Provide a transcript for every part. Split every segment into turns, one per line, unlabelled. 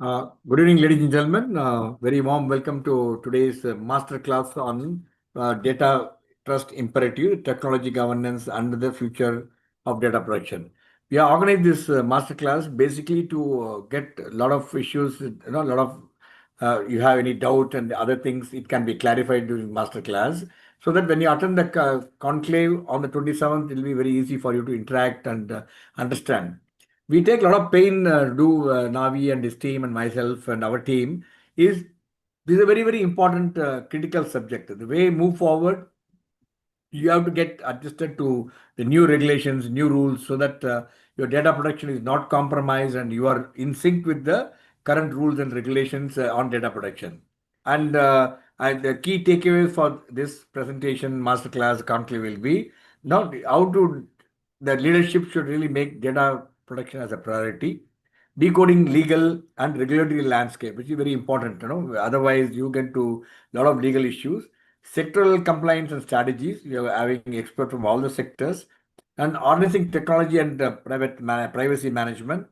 Good evening, ladies and gentlemen. Very warm welcome to today's masterclass on data trust imperative, technology governance, and the future of data protection. We are organized this masterclass basically to get a lot of issues, a lot of you have any doubt and other things, it can be clarified during masterclass, so that when you attend the conclave on the 27th, it will be very easy for you to interact and understand. We take a lot of pain, Navi and his team and myself and our team, is this is a very, very important critical subject. The way move forward, you have to get adjusted to the new regulations, new rules, so that your data protection is not compromised and you are in sync with the current rules and regulations on data protection. And the key takeaways for this presentation, masterclass, conclave will be now how to the leadership should really make data protection as a priority, decoding legal and regulatory landscape, which is very important. Otherwise you get to a lot of legal issues. Sectoral compliance and strategies, you are having experts from all the sectors, and harnessing technology and privacy management,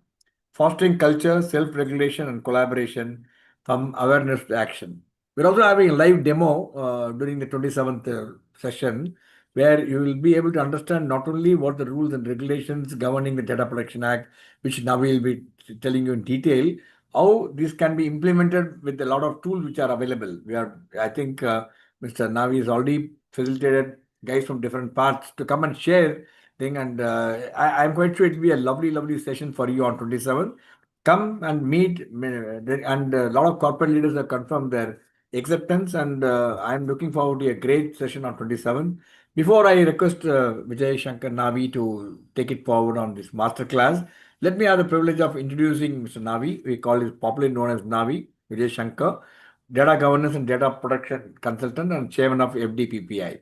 fostering culture, self-regulation, and collaboration from awareness to action. We're also having a live demo during the 27th session, where you will be able to understand not only what the rules and regulations governing the Data Protection Act, which now we will be telling you in detail, how this can be implemented with a lot of tools which are available. I think Mr. Navi has already facilitated guys from different parts to come and share thing, and I'm quite sure it will be a lovely, lovely session for you on 27th. Come and meet, and a lot of corporate leaders have confirmed their acceptance, and I'm looking forward to a great session on 27th. Before I request Vijay Shankar Navi to take it forward on this masterclass, let me have the privilege of introducing Mr. Navi. We call him popularly known as Navi, Vijay Shankar, Data Governance and Data Protection Consultant and Chairman of FDPPI.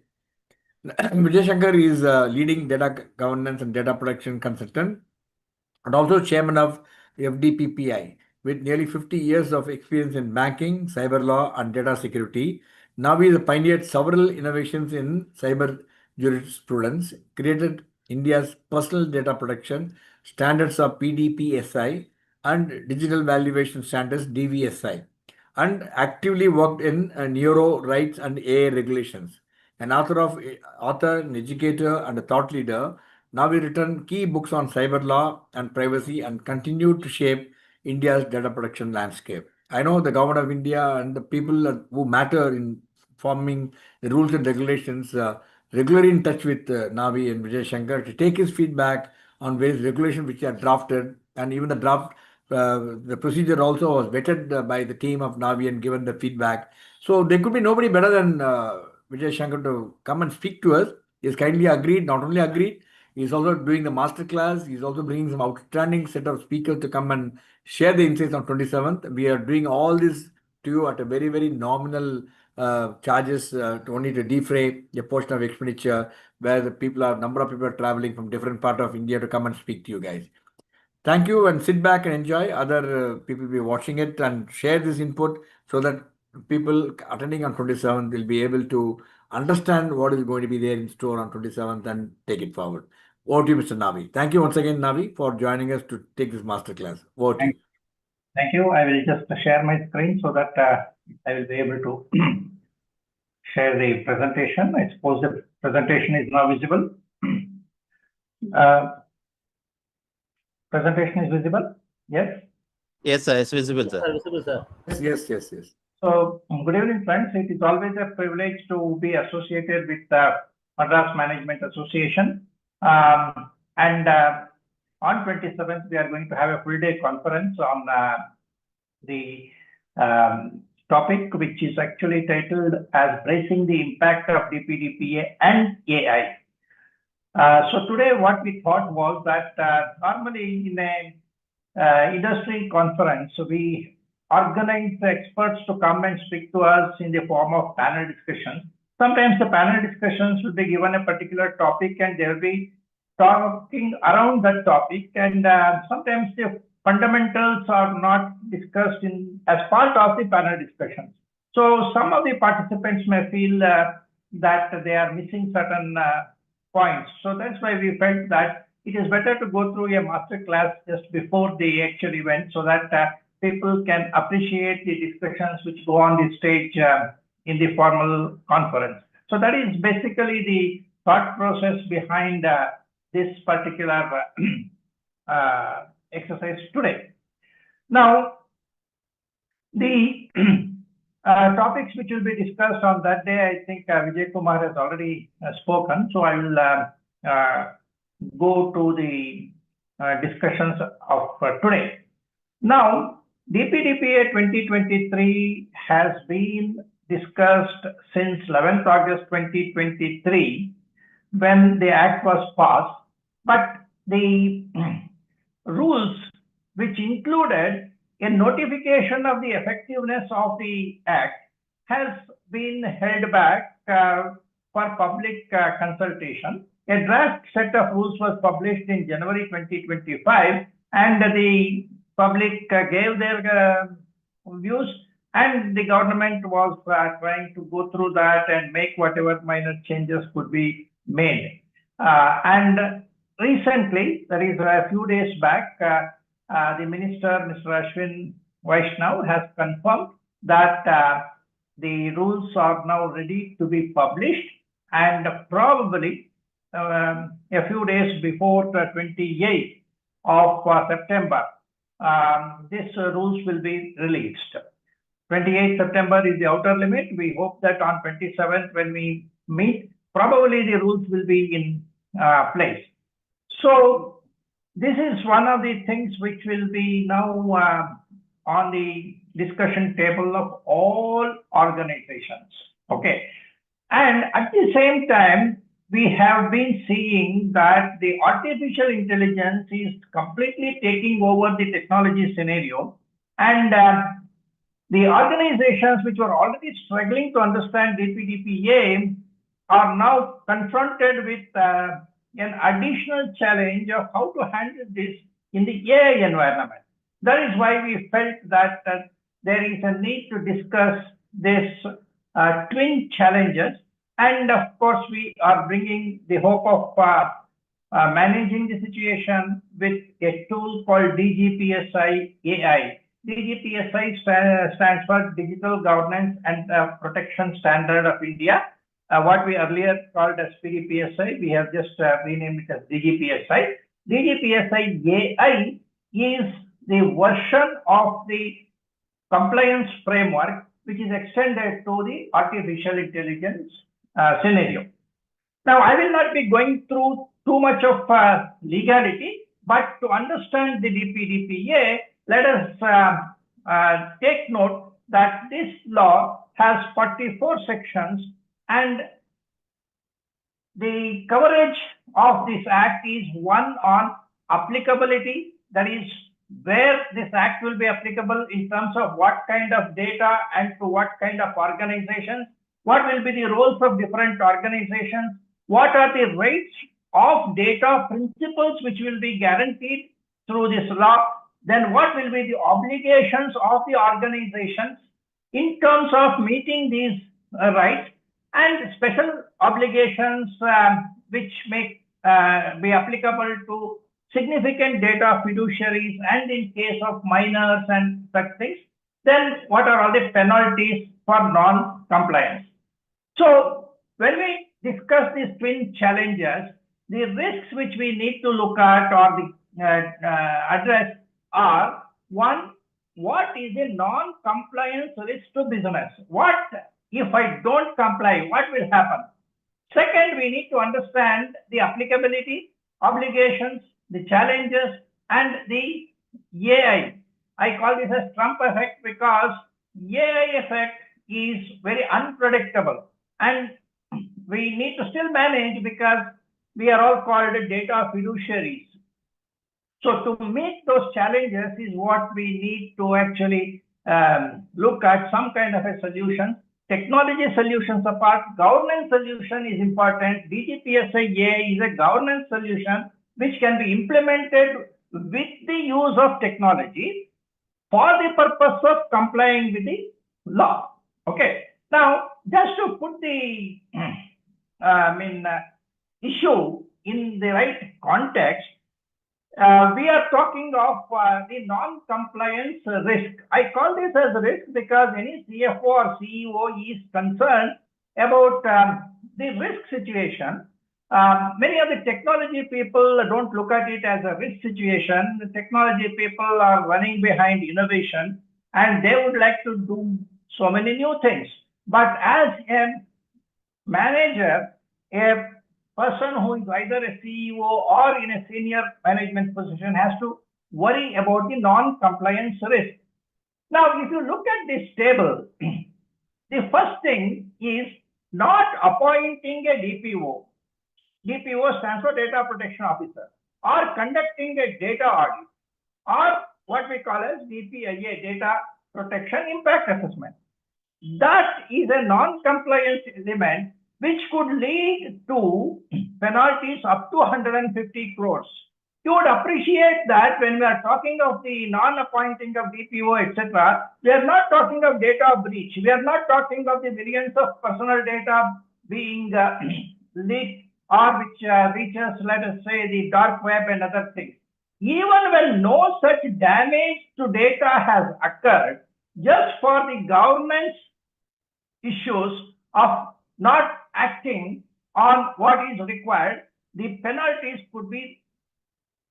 Vijay Shankar is a leading data governance and data protection consultant and also chairman of FDPPI with nearly 50 years of experience in banking, cyber law, and data security. Now he has pioneered several innovations in cyber jurisprudence, created India's personal data protection standards of PDPSI and digital valuation standards DVSI, and actively worked in neuro rights and AI regulations. An author, an educator, and a thought leader, now we written key books on cyber law and privacy and continue to shape India's data protection landscape. I know the government of India and the people who matter in forming the rules and regulations regularly in touch with Navi and Vijay Shankar to take his feedback on various regulations which are drafted, and even the draft, the procedure also was vetted by the team of Navi and given the feedback. So there could be nobody better than Vijay Shankar to come and speak to us. He's kindly agreed, not only agreed, he's also doing the masterclass. He's also bringing some outstanding set of speakers to come and share the insights on 27th. We are doing all this to you at a very, very nominal charges to only to defray a portion of expenditure, where number of people are traveling from different part of India to come and speak to you guys. Thank you, and sit back and enjoy. Other people will be watching it and share this input so that people attending on 27th will be able to understand what is going to be there in store on 27th and take it forward. Over to you, Mr. Navi. Thank you once again, Navi, for joining us to take this masterclass. Over to you.
Thank you. I will just share my screen so that I will be able to share the presentation. I suppose the presentation is now visible. Presentation is visible? Yes?
Yes, sir. It's visible, sir.
Visible, sir.
Yes.
So, good evening, friends. It is always a privilege to be associated with the Madras Management Association. And on 27th, we are going to have a full-day conference on the topic, which is actually titled as Bracing the Impact of DPDPA and AI. So today what we thought was that normally in a industry conference, we organize the experts to come and speak to us in the form of panel discussions. Sometimes the panel discussions will be given a particular topic and they'll be talking around that topic, and sometimes the fundamentals are not discussed as part of the panel discussions. So some of the participants may feel that they are missing certain points. So that's why we felt that it is better to go through a master class just before the actual event, so that people can appreciate the discussions which go on the stage in the formal conference. So that is basically the thought process behind this particular exercise today. Now, the topics which will be discussed on that day, I think Vijay Kumar has already spoken. So I will go to the discussions of today. Now, DPDPA 2023 has been discussed since 11th August 2023 when the Act was passed, but the rules which included a notification of the effectiveness of the Act has been held back for public consultation. A draft set of rules was published in January 2025, and the public gave their views, and the government was trying to go through that and make whatever minor changes could be made. And recently, that is a few days back, the minister, Mr. Ashwin Vaishnav, has confirmed that the rules are now ready to be published, and probably a few days before the 28th of September, these rules will be released. 28th September is the outer limit. We hope that on 27th, when we meet, probably the rules will be in place. So this is one of the things which will be now on the discussion table of all organizations. Okay. And at the same time, we have been seeing that the artificial intelligence is completely taking over the technology scenario, and the organizations which were already struggling to understand DPDPA are now confronted with an additional challenge of how to handle this in the AI environment. That is why we felt that there is a need to discuss this twin challenges. And of course, we are bringing the hope of managing the situation with a tool called DGPSI AI. DGPSI stands for Digital Governance and Protection Standard of India. What we earlier called as PDPSI, we have just renamed it as DGPSI. DGPSI AI is the version of the compliance framework which is extended to the artificial intelligence scenario. Now, I will not be going through too much of legality, but to understand the DPDPA, let us take note that this law has 44 sections, and the coverage of this act is one on applicability, that is where this act will be applicable in terms of what kind of data and to what kind of organizations, what will be the roles of different organizations, what are the rights of data principles which will be guaranteed through this law, then what will be the obligations of the organizations in terms of meeting these rights, and special obligations which may be applicable to significant data fiduciaries and in case of minors and such things. Then what are all the penalties for non-compliance? So when we discuss these twin challenges, the risks which we need to look at or address are: one, what is a non-compliance risk to business? What if I don't comply? What will happen? Second, we need to understand the applicability, obligations, the challenges, and the AI. I call this as Trump effect because AI effect is very unpredictable, and we need to still manage because we are all called data fiduciaries. So to meet those challenges is what we need to actually look at some kind of a solution. Technology solutions apart, governance solution is important. DGPSI AI is a governance solution which can be implemented with the use of technology for the purpose of complying with the law. Okay. Now, just to put the issue in the right context, we are talking of the non-compliance risk. I call this as risk because any CFO or CEO is concerned about the risk situation. Many of the technology people don't look at it as a risk situation. The technology people are running behind innovation and they would like to do so many new things. But as a manager, a person who is either a CEO or in a senior management position has to worry about the non-compliance risk. Now, if you look at this table, the first thing is not appointing a DPO. DPO stands for Data Protection Officer, or conducting a data audit, or what we call as DPDPA, Data Protection Impact Assessment. That is a non-compliance element which could lead to penalties up to 150 crores. You would appreciate that when we are talking of the non-appointing of DPO, etc., we are not talking of data breach. We are not talking of the millions of personal data being leaked or which reaches, let us say, the dark web and other things. Even when no such damage to data has occurred, just for the governance issues of not acting on what is required, the penalties could be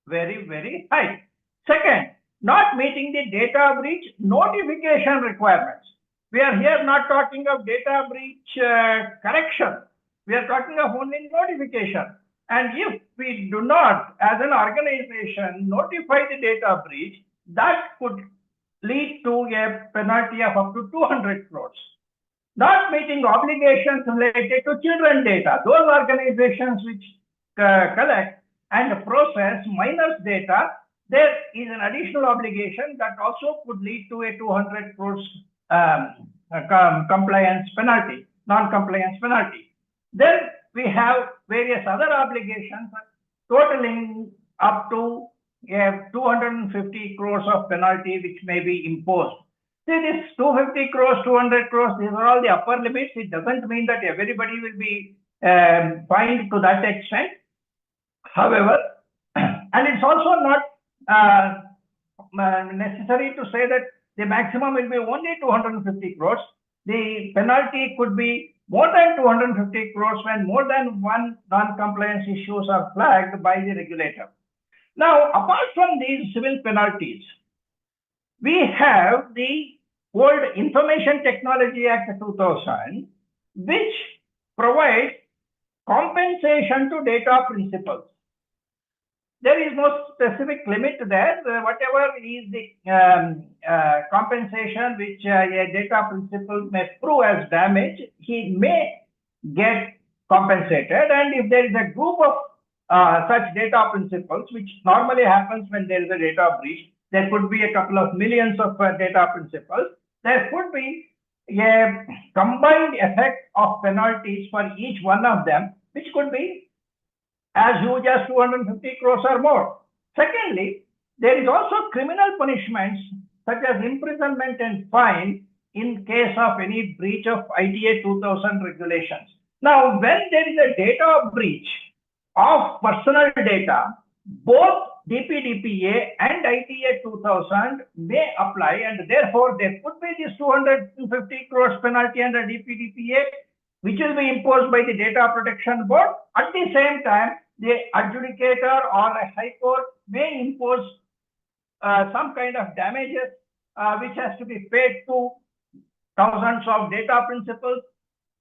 very, very high. Second, not meeting the data breach notification requirements. We are here not talking of data breach correction. We are talking of only notification. And if we do not, as an organization, notify the data breach, that could lead to a penalty of up to 200 crores. Not meeting obligations related to children data. Those organizations which collect and process minors data, there is an additional obligation that also could lead to a 200 crores compliance penalty, non-compliance penalty. Then we have various other obligations totaling up to 250 crores of penalty which may be imposed. See, this 250 crores, 200 crores, these are all the upper limits. It doesn't mean that everybody will be fined to that extent. However, and it's also not necessary to say that the maximum will be only 250 crores. The penalty could be more than 250 crores when more than one non-compliance issues are flagged by the regulator. Now, apart from these civil penalties, we have the old Information Technology Act 2000, which provides compensation to data principals. There is no specific limit there. Whatever is the compensation which a data principal may prove as damage, he may get compensated. And if there is a group of such data principals, which normally happens when there is a data breach, there could be a couple of millions of data principals. There could be a combined effect of penalties for each one of them, which could be as huge as 250 crores or more. Secondly, there is also criminal punishments such as imprisonment and fine in case of any breach of IDA 2000 regulations. Now, when there is a data breach of personal data, both DPDPA and IDA 2000 may apply, and therefore there could be this 250 crores penalty under DPDPA, which will be imposed by the Data Protection Board. At the same time, the adjudicator or a high court may impose some kind of damages which has to be paid to thousands of data principals.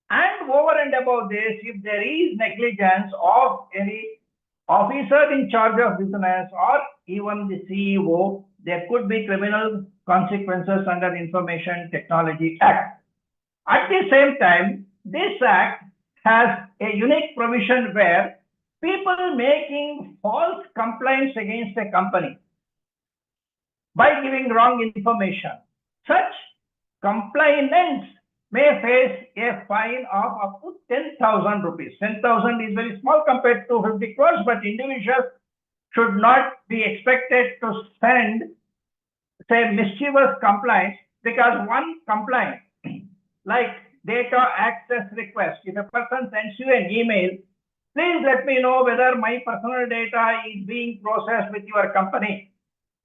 And over and above this, if there is negligence of any officer in charge of business or even the CEO, there could be criminal consequences under Information Technology Act. At the same time, this act has a unique provision where people making false complaints against a company by giving wrong information, such complainants may face a fine of up to 10,000 rupees. 10,000 is very small compared to 50 crores, but individuals should not be expected to send, say, mischievous complaints, because one complaint, like data access request, if a person sends you an email please let me know whether my personal data is being processed with your company.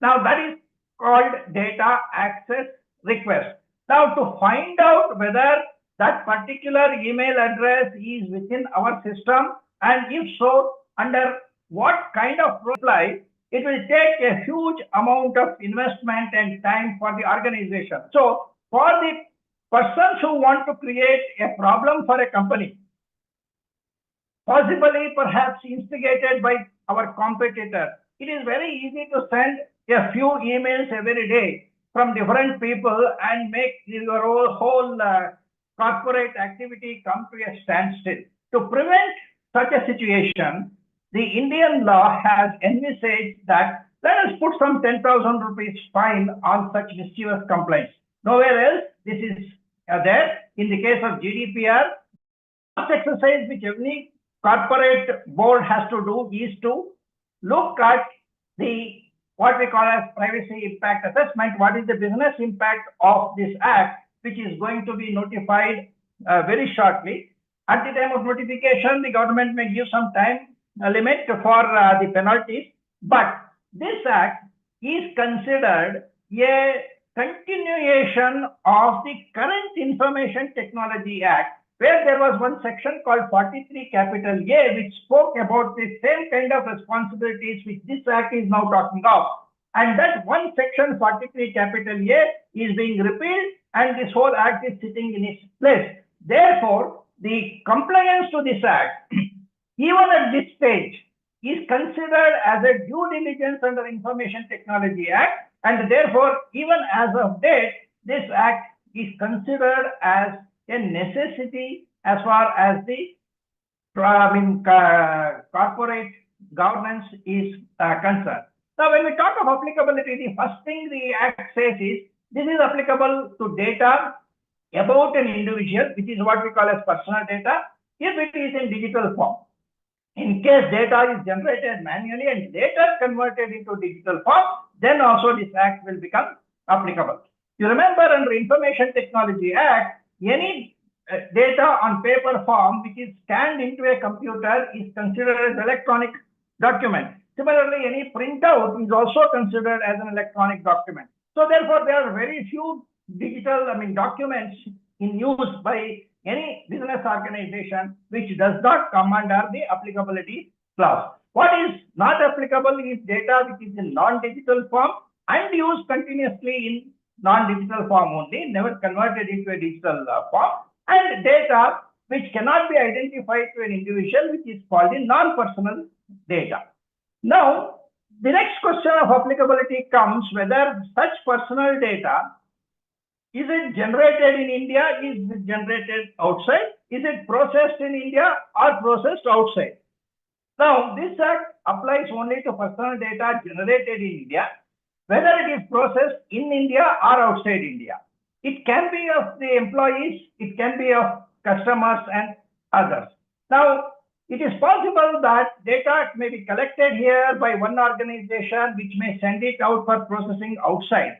Now that is called data access request. Now to find out whether that particular email address is within our system, and if so, under what kind of reply, it will take a huge amount of investment and time for the organization. So for the persons who want to create a problem for a company, possibly perhaps instigated by our competitor, it is very easy to send a few emails every day from different people and make your whole corporate activity come to a standstill. To prevent such a situation, the Indian law has envisaged that let us put some 10,000 rupees fine on such mischievous complaints. Nowhere else this is there. In the case of GDPR, first exercise which every corporate board has to do is to look at the what we call as privacy impact assessment. What is the business impact of this act, which is going to be notified very shortly. At the time of notification, the government may give some time limit for the penalties, but this act is considered a continuation of the current Information Technology Act, where there was one section called 43 capital A, which spoke about the same kind of responsibilities which this act is now talking of. And that one section 43 capital A is being repealed, and this whole act is sitting in its place. Therefore, the compliance to this act, even at this stage, is considered as a due diligence under Information Technology Act, and therefore, even as of date, this act is considered as a necessity as far as the corporate governance is concerned. Now, when we talk of applicability, the first thing the Act says is this is applicable to data about an individual, which is what we call as personal data, if it is in digital form. In case data is generated manually and later converted into digital form, then also this Act will become applicable. You remember, under Information Technology Act, any data on paper form which is scanned into a computer is considered as electronic document. Similarly, any printout is also considered as an electronic document. So therefore, there are very few digital documents in use by any business organization which does not come under the applicability clause. What is not applicable is data which is in non-digital form and used continuously in non-digital form only, never converted into a digital form, and data which cannot be identified to an individual, which is called the non-personal data. Now, the next question of applicability comes whether such personal data, is it generated in India, is it generated outside, is it processed in India or processed outside. Now, this Act applies only to personal data generated in India, whether it is processed in India or outside India. It can be of the employees, it can be of customers and others. Now, it is possible that data may be collected here by one organization which may send it out for processing outside,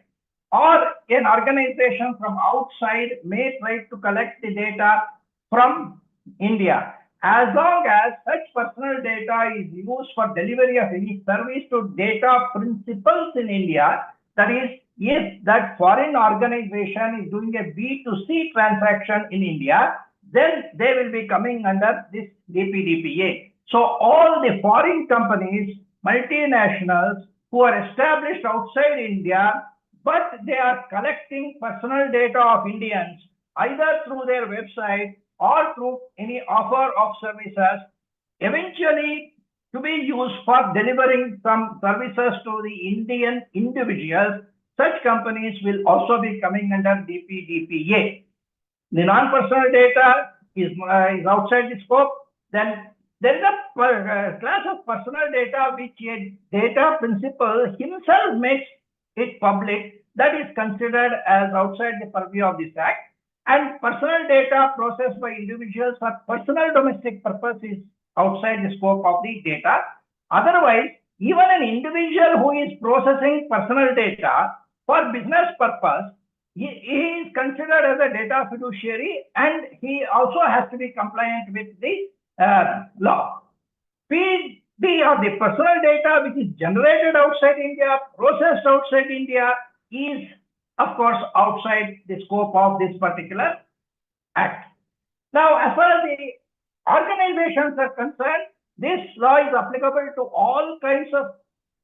or an organization from outside may try to collect the data from India. As long as such personal data is used for delivery of any service to data principals in India, that is, if that foreign organization is doing a B2C transaction in India, then they will be coming under this DPDPA. So all the foreign companies, multinationals who are established outside India, but they are collecting personal data of Indians either through their website or through any offer of services, eventually to be used for delivering some services to the Indian individuals, such companies will also be coming under DPDPA. The non-personal data is outside the scope. Then there is a class of personal data which a data principal himself makes it public, that is considered as outside the purview of this Act. And personal data processed by individuals for personal domestic purpose is outside the scope of the data. Otherwise, even an individual who is processing personal data for business purpose, he is considered as a data fiduciary, and he also has to be compliant with the law. PD or the personal data which is generated outside India, processed outside India, is of course outside the scope of this particular act. Now, as far as the organizations are concerned, this law is applicable to all kinds of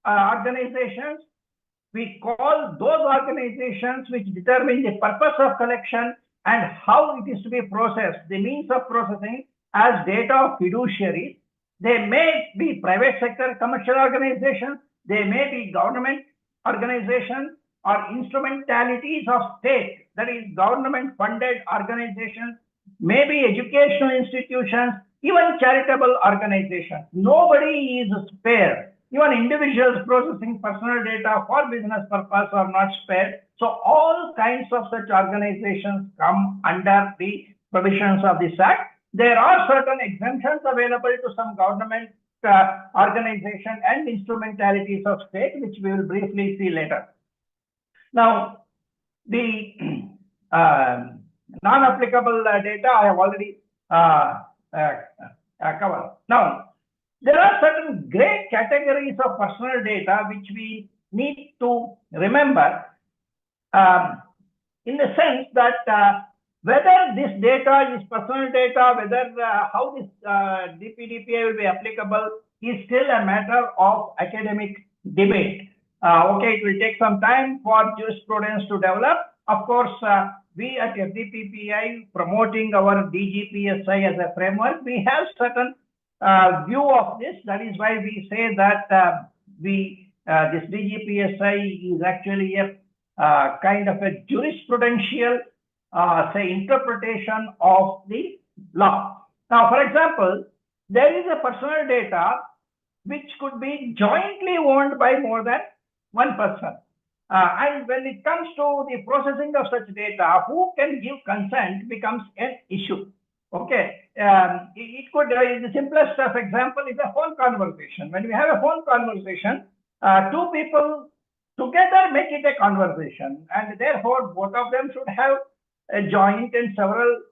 organizations. We call those organizations which determine the purpose of collection and how it is to be processed, the means of processing, as data of fiduciaries. They may be private sector commercial organizations, they may be government organizations or instrumentalities of state, that is government funded organizations, maybe educational institutions, even charitable organizations. Nobody is spared. Even individuals processing personal data for business purpose are not spared. So all kinds of such organizations come under the provisions of this act. There are certain exemptions available to some government organization and instrumentalities of state, which we will briefly see later. Now, the non-applicable data I have already covered. Now, there are certain great categories of personal data which we need to remember in the sense that whether this data is personal data, whether how this DPDPA will be applicable is still a matter of academic debate. Okay, it will take some time for jurisprudence to develop. Of course, we at DPDPA promoting our DGPSI as a framework, we have certain view of this. That is why we say that this DGPSI is actually a kind of a jurisprudential say interpretation of the law. Now, for example, there is a personal data which could be jointly owned by more than one person. And when it comes to the processing of such data, who can give consent becomes an issue. Okay, it could, the simplest of example is a phone conversation. When we have a phone conversation, two people together make it a conversation, and therefore both of them should have a joint and several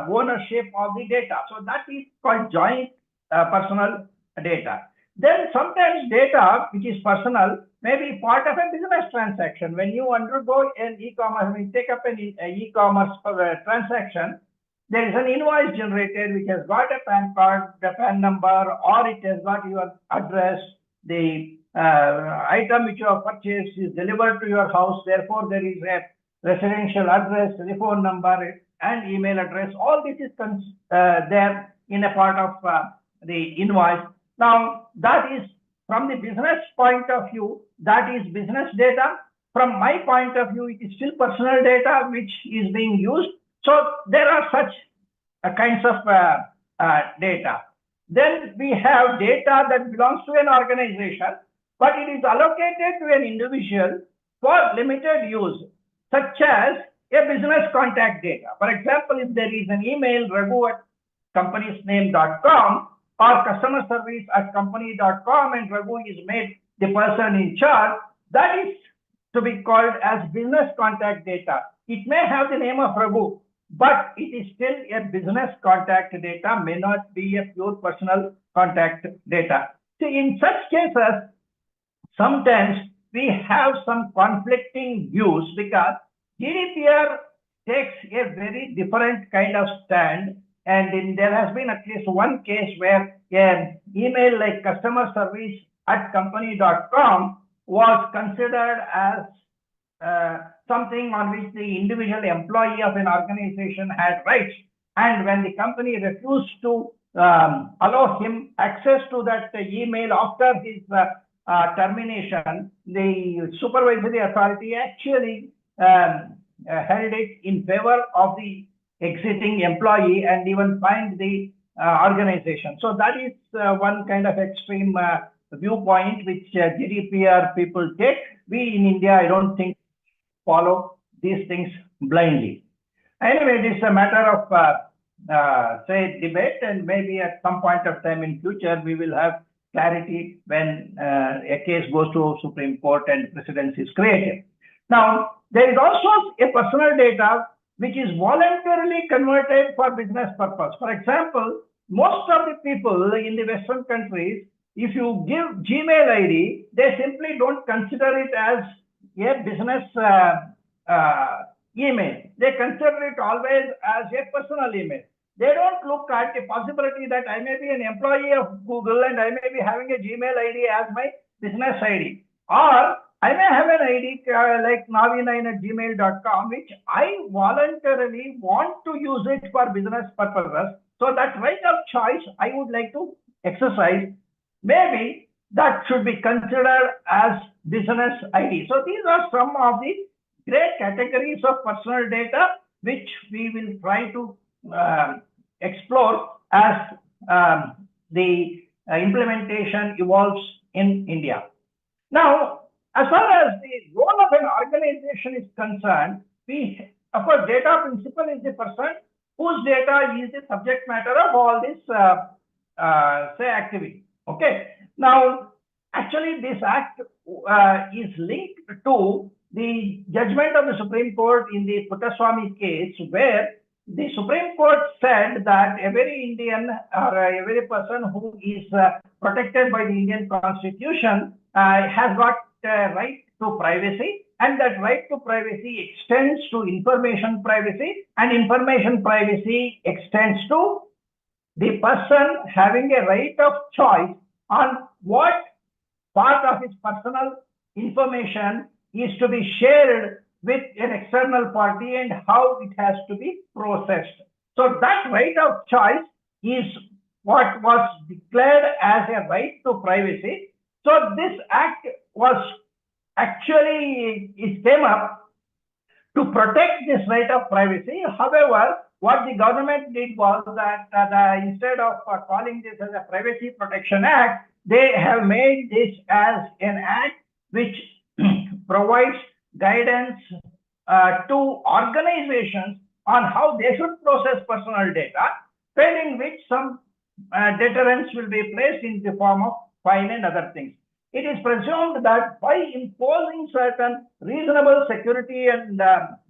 ownership of the data. So that is called joint personal data. Then sometimes data which is personal may be part of a business transaction. When you undergo an e-commerce, when you take up an e-commerce transaction, there is an invoice generated which has got a PAN card, the PAN number, or it has got your address. The item which you have purchased is delivered to your house. Therefore, there is a residential address, telephone number, and email address. All this is there in a part of the invoice. Now, that is from the business point of view, that is business data. From my point of view, it is still personal data which is being used. So there are such kinds of data. Then we have data that belongs to an organization, but it is allocated to an individual for limited use, such as a business contact data. For example, if there is an email raghu@companysname.com or customer service at company.com and Raghu is made the person in charge, that is to be called as business contact data. It may have the name of Raghu, but it is still a business contact data, may not be a pure personal contact data. So in such cases, sometimes we have some conflicting views because GDPR takes a very different kind of stand. And there has been at least one case where an email like customer service at company.com was considered as something on which the individual employee of an organization had rights. And when the company refused to allow him access to that email after his termination, the supervisory authority actually held it in favor of the exiting employee and even fined the organization. So that is one kind of extreme viewpoint which GDPR people take. We in India, I don't think, follow these things blindly. Anyway, this is a matter of say debate, and maybe at some point of time in future we will have clarity when a case goes to Supreme Court and precedence is created. Now, there is also a personal data which is voluntarily converted for business purpose. For example, most of the people in the Western countries, if you give Gmail ID, they simply don't consider it as a business email. They consider it always as a personal email. They don't look at the possibility that I may be an employee of Google and I may be having a Gmail ID as my business ID. Or I may have an ID like navina@gmail.com, which I voluntarily want to use it for business purposes. So that right of choice I would like to exercise. Maybe that should be considered as business ID. So these are some of the great categories of personal data which we will try to explore as the implementation evolves in India. Now, as far as the role of an organization is concerned, of course, data principal is the person whose data is the subject matter of all this, activity. Okay. Now, actually, this act is linked to the judgment of the Supreme Court in the Puttaswamy case, where the Supreme Court said that every Indian or every person who is protected by the Indian Constitution has got right to privacy, and that right to privacy extends to information privacy, and information privacy extends to the person having a right of choice on what part of his personal information is to be shared with an external party and how it has to be processed. So that right of choice is what was declared as a right to privacy. So this act was actually, it came up to protect this right of privacy. However, what the government did was that instead of calling this as a Privacy Protection Act, they have made this as an act which provides guidance to organizations on how they should process personal data, failing which some deterrence will be placed in the form of fine and other things. It is presumed that by imposing certain reasonable security and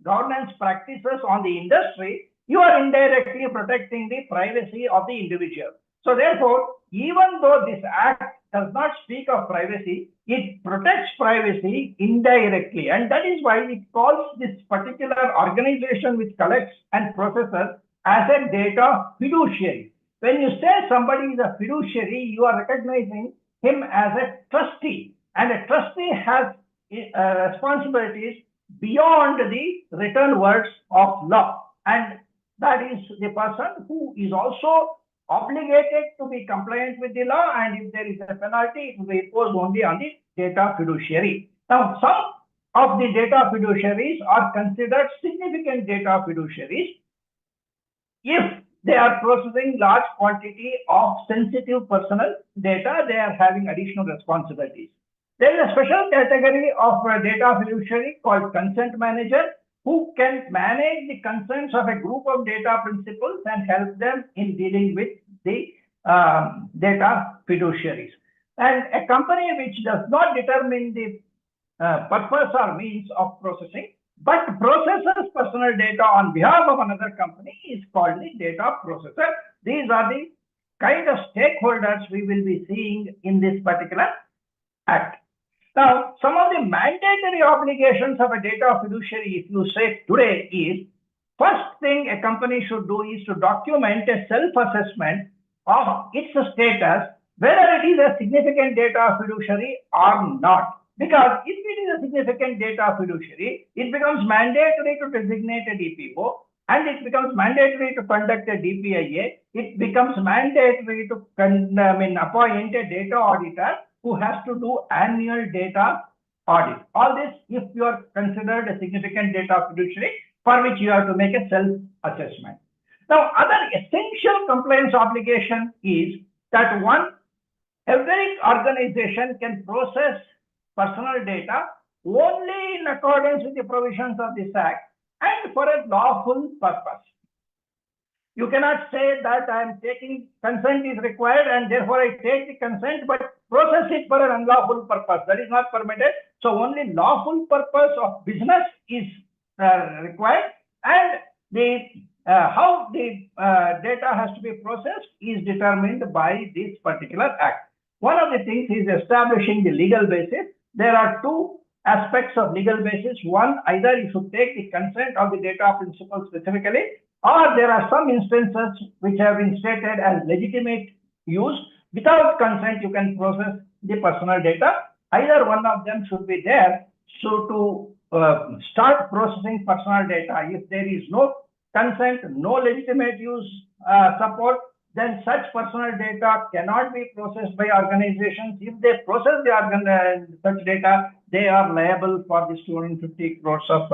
governance practices on the industry, you are indirectly protecting the privacy of the individual. So therefore, even though this act does not speak of privacy, it protects privacy indirectly. And that is why it calls this particular organization which collects and processes as a data fiduciary. When you say somebody is a fiduciary, you are recognizing him as a trustee, and a trustee has responsibilities beyond the written words of law, and that is the person who is also obligated to be compliant with the law, and if there is a penalty, it will be imposed only on the data fiduciary. Now, some of the data fiduciaries are considered significant data fiduciaries if they are processing large quantity of sensitive personal data. They are having additional responsibilities. There is a special category of data fiduciary called consent manager, who can manage the consents of a group of data principals and help them in dealing with the data fiduciaries. And a company which does not determine the purpose or means of processing, but processes personal data on behalf of another company, is called the data processor. These are the kind of stakeholders we will be seeing in this particular act. Now, some of the mandatory obligations of a data fiduciary, if you say today, is first thing a company should do is to document a self-assessment of its status, whether it is a significant data fiduciary or not. Because if it is a significant data fiduciary, it becomes mandatory to designate a DPO, and it becomes mandatory to conduct a DPIA. It becomes mandatory to appoint a data auditor who has to do annual data audit. All this if you are considered a significant data fiduciary, for which you have to make a self-assessment. Now, other essential compliance obligation is that every organization can process personal data only in accordance with the provisions of this act and for a lawful purpose. You cannot say that I am taking consent is required and therefore I take the consent but process it for an unlawful purpose. That is not permitted. So only lawful purpose of business is required, and the how the data has to be processed is determined by this particular act. One of the things is establishing the legal basis. There are two aspects of legal basis. One, either you should take the consent of the data principal specifically, or there are some instances which have been stated as legitimate use. Without consent, you can process the personal data. Either one of them should be there. So to start processing personal data, if there is no consent, no legitimate use support, then such personal data cannot be processed by organizations. If they process such data, they are liable for this 250 crores of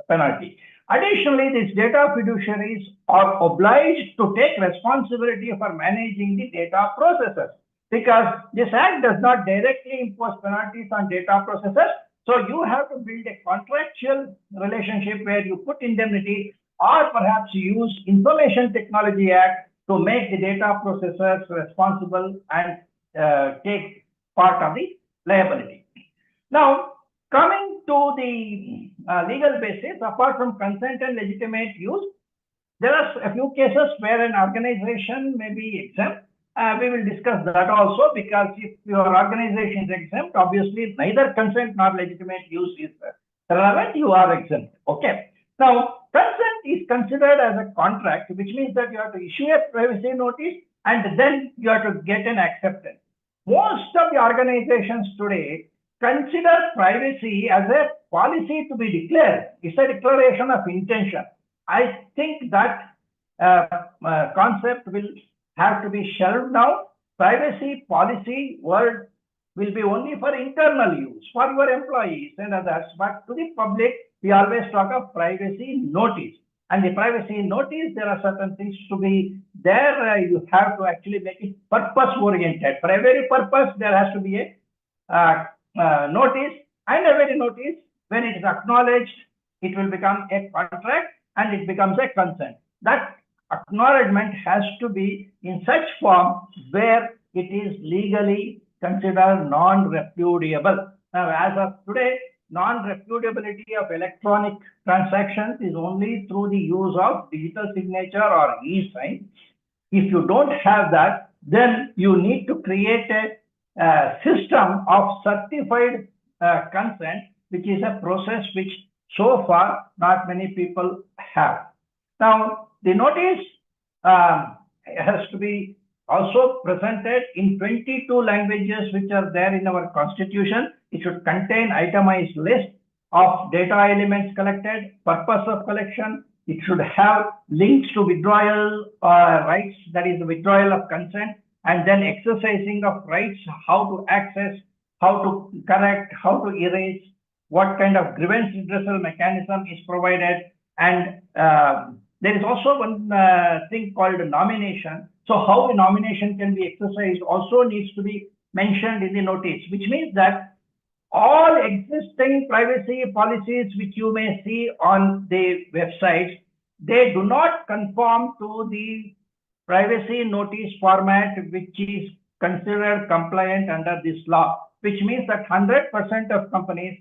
penalty. Additionally, these data fiduciaries are obliged to take responsibility for managing the data processors, because this act does not directly impose penalties on data processors. So you have to build a contractual relationship where you put indemnity, or perhaps use Information Technology Act to make the data processors responsible and take part of the liability. Now, coming to the legal basis, apart from consent and legitimate use, there are a few cases where an organization may be exempt. We will discuss that also, because if your organization is exempt, obviously neither consent nor legitimate use is relevant, you are exempt. Okay. Now, consent is considered as a contract, which means that you have to issue a privacy notice and then you have to get an acceptance. Most of the organizations today consider privacy as a policy to be declared. It's a declaration of intention. I think that concept will have to be shelved now. Privacy policy word will be only for internal use, for your employees and others, but to the public, we always talk of privacy notice. And the privacy notice, there are certain things to be there. You have to actually make it purpose-oriented. For every purpose, there has to be a notice, and every notice, when it is acknowledged, it will become a contract and it becomes a consent. That acknowledgement has to be in such form where it is legally considered non-repudiable. Now, as of today, non-repudiability of electronic transactions is only through the use of digital signature or e-sign. If you don't have that, then you need to create a system of certified consent, which is a process which so far not many people have. Now, the notice has to be also presented in 22 languages which are there in our constitution. It should contain itemized list of data elements collected, purpose of collection. It should have links to withdrawal rights, that is the withdrawal of consent, and then exercising of rights, how to access, how to correct, how to erase, what kind of grievance redressal mechanism is provided, and there is also one thing called nomination. So how the nomination can be exercised also needs to be mentioned in the notice, which means that all existing privacy policies which you may see on the websites, they do not conform to the privacy notice format which is considered compliant under this law, which means that 100% of companies,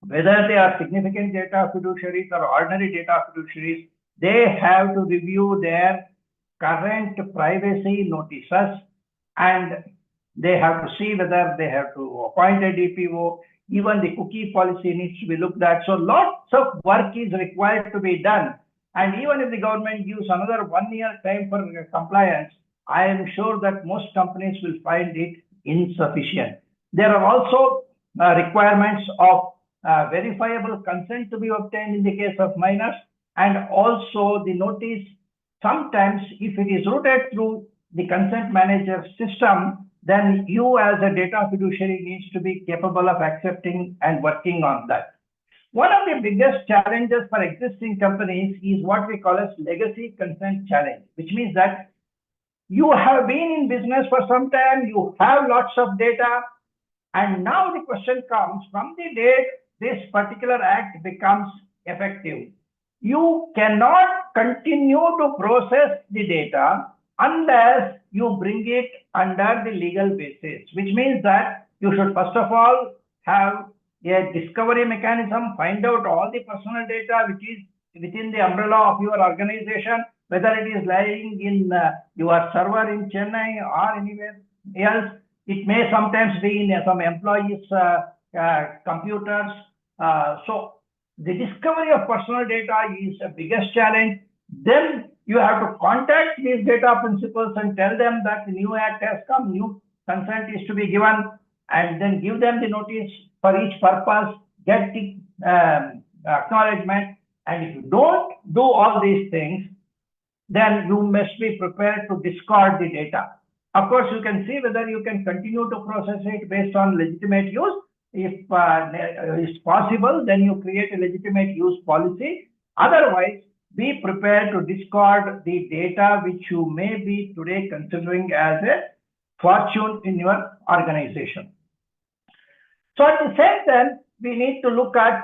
whether they are significant data fiduciaries or ordinary data fiduciaries, they have to review their current privacy notices, and they have to see whether they have to appoint a DPO. Even the cookie policy needs to be looked at. So lots of work is required to be done. And even if the government gives another 1 year time for compliance, I am sure that most companies will find it insufficient. There are also requirements of verifiable consent to be obtained in the case of minors, and also the notice. Sometimes if it is routed through the consent manager system, then you as a data fiduciary needs to be capable of accepting and working on that. One of the biggest challenges for existing companies is what we call as legacy consent challenge, which means that you have been in business for some time, you have lots of data, and now the question comes, from the date this particular act becomes effective, you cannot continue to process the data unless you bring it under the legal basis, which means that you should first of all have a discovery mechanism, find out all the personal data which is within the umbrella of your organization, whether it is lying in your server in Chennai or anywhere else. It may sometimes be in some employees' computers. So the discovery of personal data is the biggest challenge. Then you have to contact these data principals and tell them that the new act has come, new consent is to be given, and then give them the notice for each purpose, get the acknowledgement. And if you don't do all these things, then you must be prepared to discard the data. Of course, you can see whether you can continue to process it based on legitimate use. If it's possible, then you create a legitimate use policy. Otherwise, be prepared to discard the data which you may be today considering as a fortune in your organization. So at the same time, we need to look at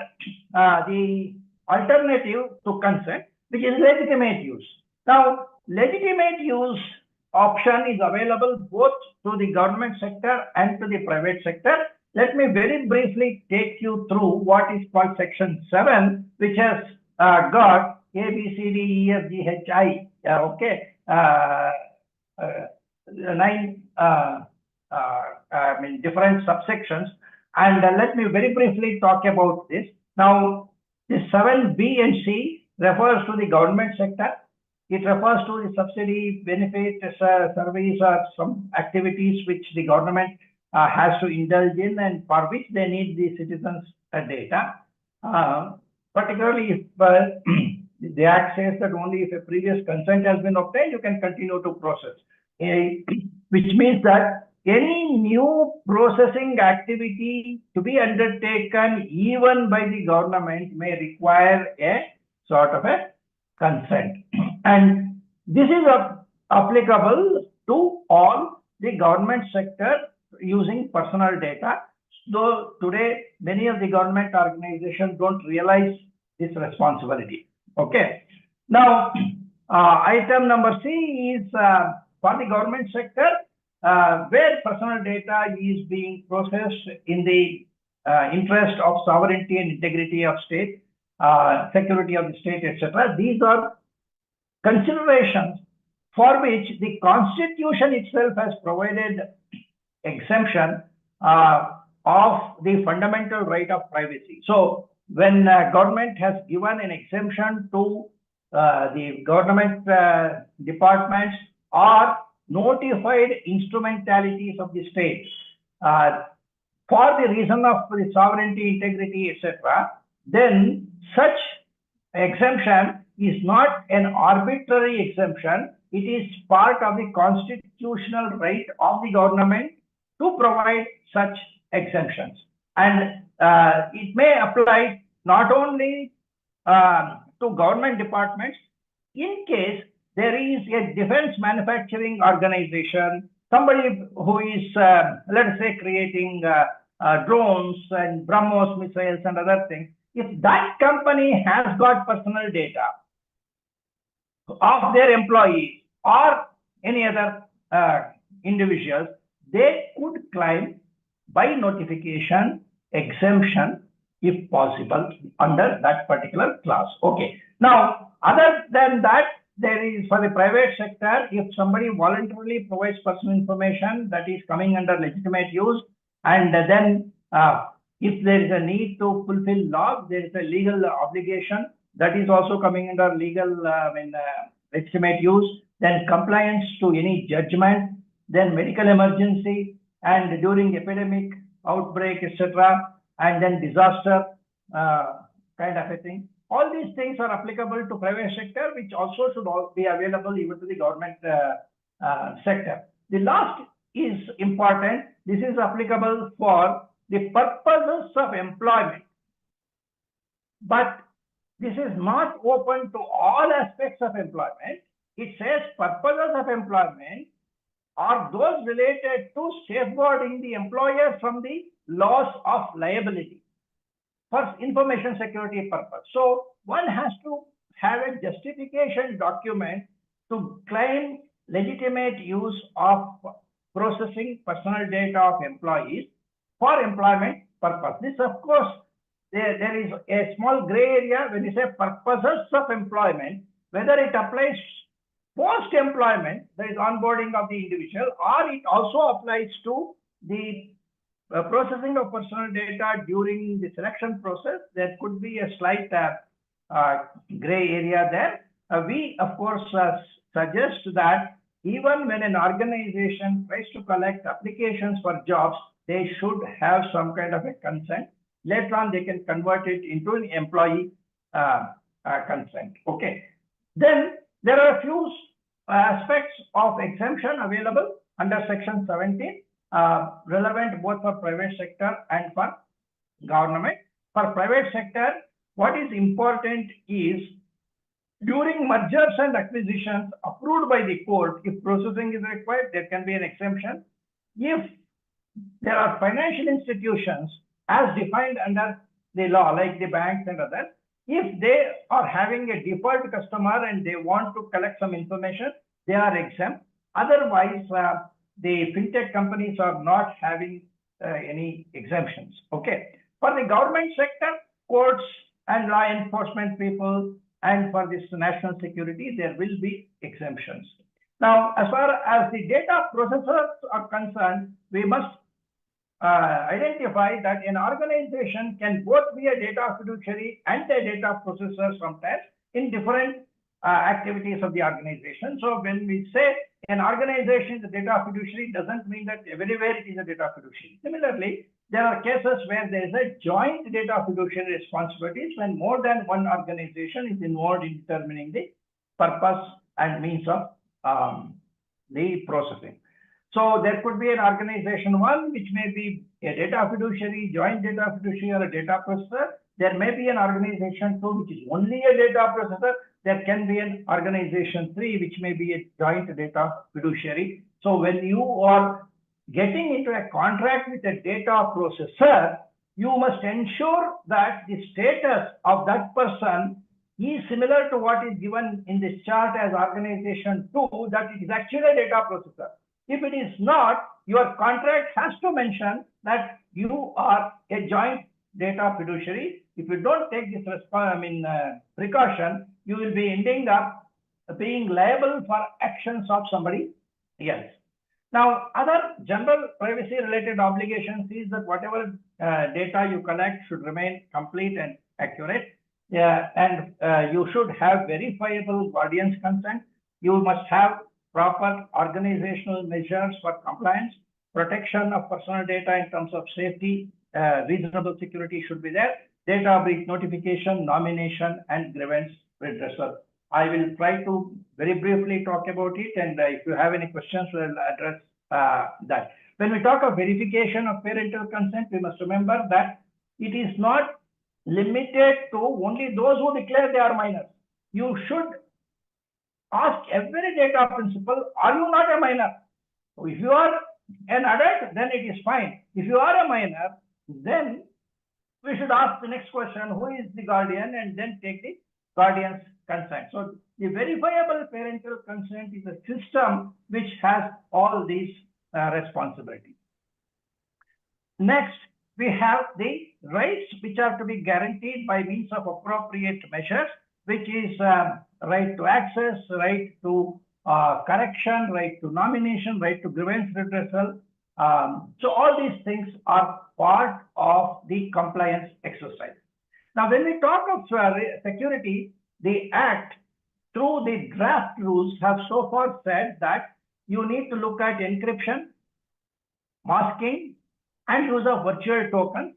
the alternative to consent, which is legitimate use. Now, legitimate use option is available both to the government sector and to the private sector. Let me very briefly take you through what is called Section 7, which has got A, B, C, D, E, F, G, H, I, okay, 9 different subsections. And let me very briefly talk about this. Now, the 7B and C refers to the government sector. It refers to the subsidy, benefit, service, or some activities which the government has to indulge in and for which they need the citizens' data. Particularly if the Act says that only if a previous consent has been obtained, you can continue to process, which means that any new processing activity to be undertaken even by the government may require a sort of a consent. And this is applicable to all the government sector using personal data. Though today, many of the government organizations don't realize this responsibility. Okay. Now, item number C is for the government sector, where personal data is being processed in the interest of sovereignty and integrity of state, security of the state, etc. These are considerations for which the Constitution itself has provided exemption of the fundamental right of privacy. So when government has given an exemption to the government departments or notified instrumentalities of the state for the reason of the sovereignty, integrity, etc., then such exemption is not an arbitrary exemption. It is part of the constitutional right of the government to provide such exemptions. And it may apply not only to government departments. In case there is a defense manufacturing organization, somebody who is, let's say, creating drones and BrahMos missiles and other things, if that company has got personal data of their employees or any other individuals, they could claim by notification exemption if possible under that particular clause. Okay. Now, other than that, there is for the private sector, if somebody voluntarily provides personal information that is coming under legitimate use, and then if there is a need to fulfill law, there is a legal obligation that is also coming under legal legitimate use, then compliance to any judgment, then medical emergency, and during epidemic, outbreak, etc., and then disaster kind of a thing. All these things are applicable to private sector, which also should be available even to the government sector. The last is important. This is applicable for the purposes of employment. But this is not open to all aspects of employment. It says purposes of employment are those related to safeguarding the employer from the loss of liability for information security purpose. So one has to have a justification document to claim legitimate use of processing personal data of employees for employment purpose. This, of course, there is a small gray area when you say purposes of employment, whether it applies post-employment, there is onboarding of the individual, or it also applies to the processing of personal data during the selection process. There could be a slight gray area there. We, of course, suggest that even when an organization tries to collect applications for jobs, they should have some kind of a consent. Later on, they can convert it into an employee consent. Okay. Then there are a few aspects of exemption available under Section 17, relevant both for private sector and for government. For private sector, what is important is during mergers and acquisitions approved by the court, if processing is required, there can be an exemption. If there are financial institutions as defined under the law, like the banks and others, if they are having a default customer and they want to collect some information, they are exempt. Otherwise, the fintech companies are not having any exemptions. Okay. For the government sector, courts and law enforcement people, and for this national security, there will be exemptions. Now, as far as the data processors are concerned, we must identify that an organization can both be a data fiduciary and a data processor sometimes in different activities of the organization. So when we say an organization is a data fiduciary, doesn't mean that everywhere it is a data fiduciary. Similarly, there are cases where there is a joint data fiduciary responsibilities when more than one organization is involved in determining the purpose and means of the processing. So there could be an organization one, which may be a data fiduciary, joint data fiduciary, or a data processor. There may be an organization two, which is only a data processor. There can be an organization three, which may be a joint data fiduciary. So when you are getting into a contract with a data processor, you must ensure that the status of that person is similar to what is given in this chart as organization 2, that it is actually a data processor. If it is not, your contract has to mention that you are a joint data fiduciary. If you don't take this precaution, you will be ending up being liable for actions of somebody else. Now, other general privacy related obligations is that whatever data you collect should remain complete and accurate. And you should have verifiable guardian's consent. You must have proper organizational measures for compliance, protection of personal data in terms of safety, reasonable security should be there, data breach notification, nomination, and grievance redressal. I will try to very briefly talk about it, and if you have any questions, we'll address that. When we talk of verification of parental consent, we must remember that it is not limited to only those who declare they are minors. You should ask every data principal, are you not a minor? So if you are an adult, then it is fine. If you are a minor, then we should ask the next question, who is the guardian, and then take the guardian's consent. So the verifiable parental consent is a system which has all these responsibilities. Next, we have the rights which are to be guaranteed by means of appropriate measures, which is right to access, right to correction, right to nomination, right to grievance redressal. So all these things are part of the compliance exercise. Now, when we talk of security, the Act, through the draft rules, have so far said that you need to look at encryption, masking, and use of virtual tokens,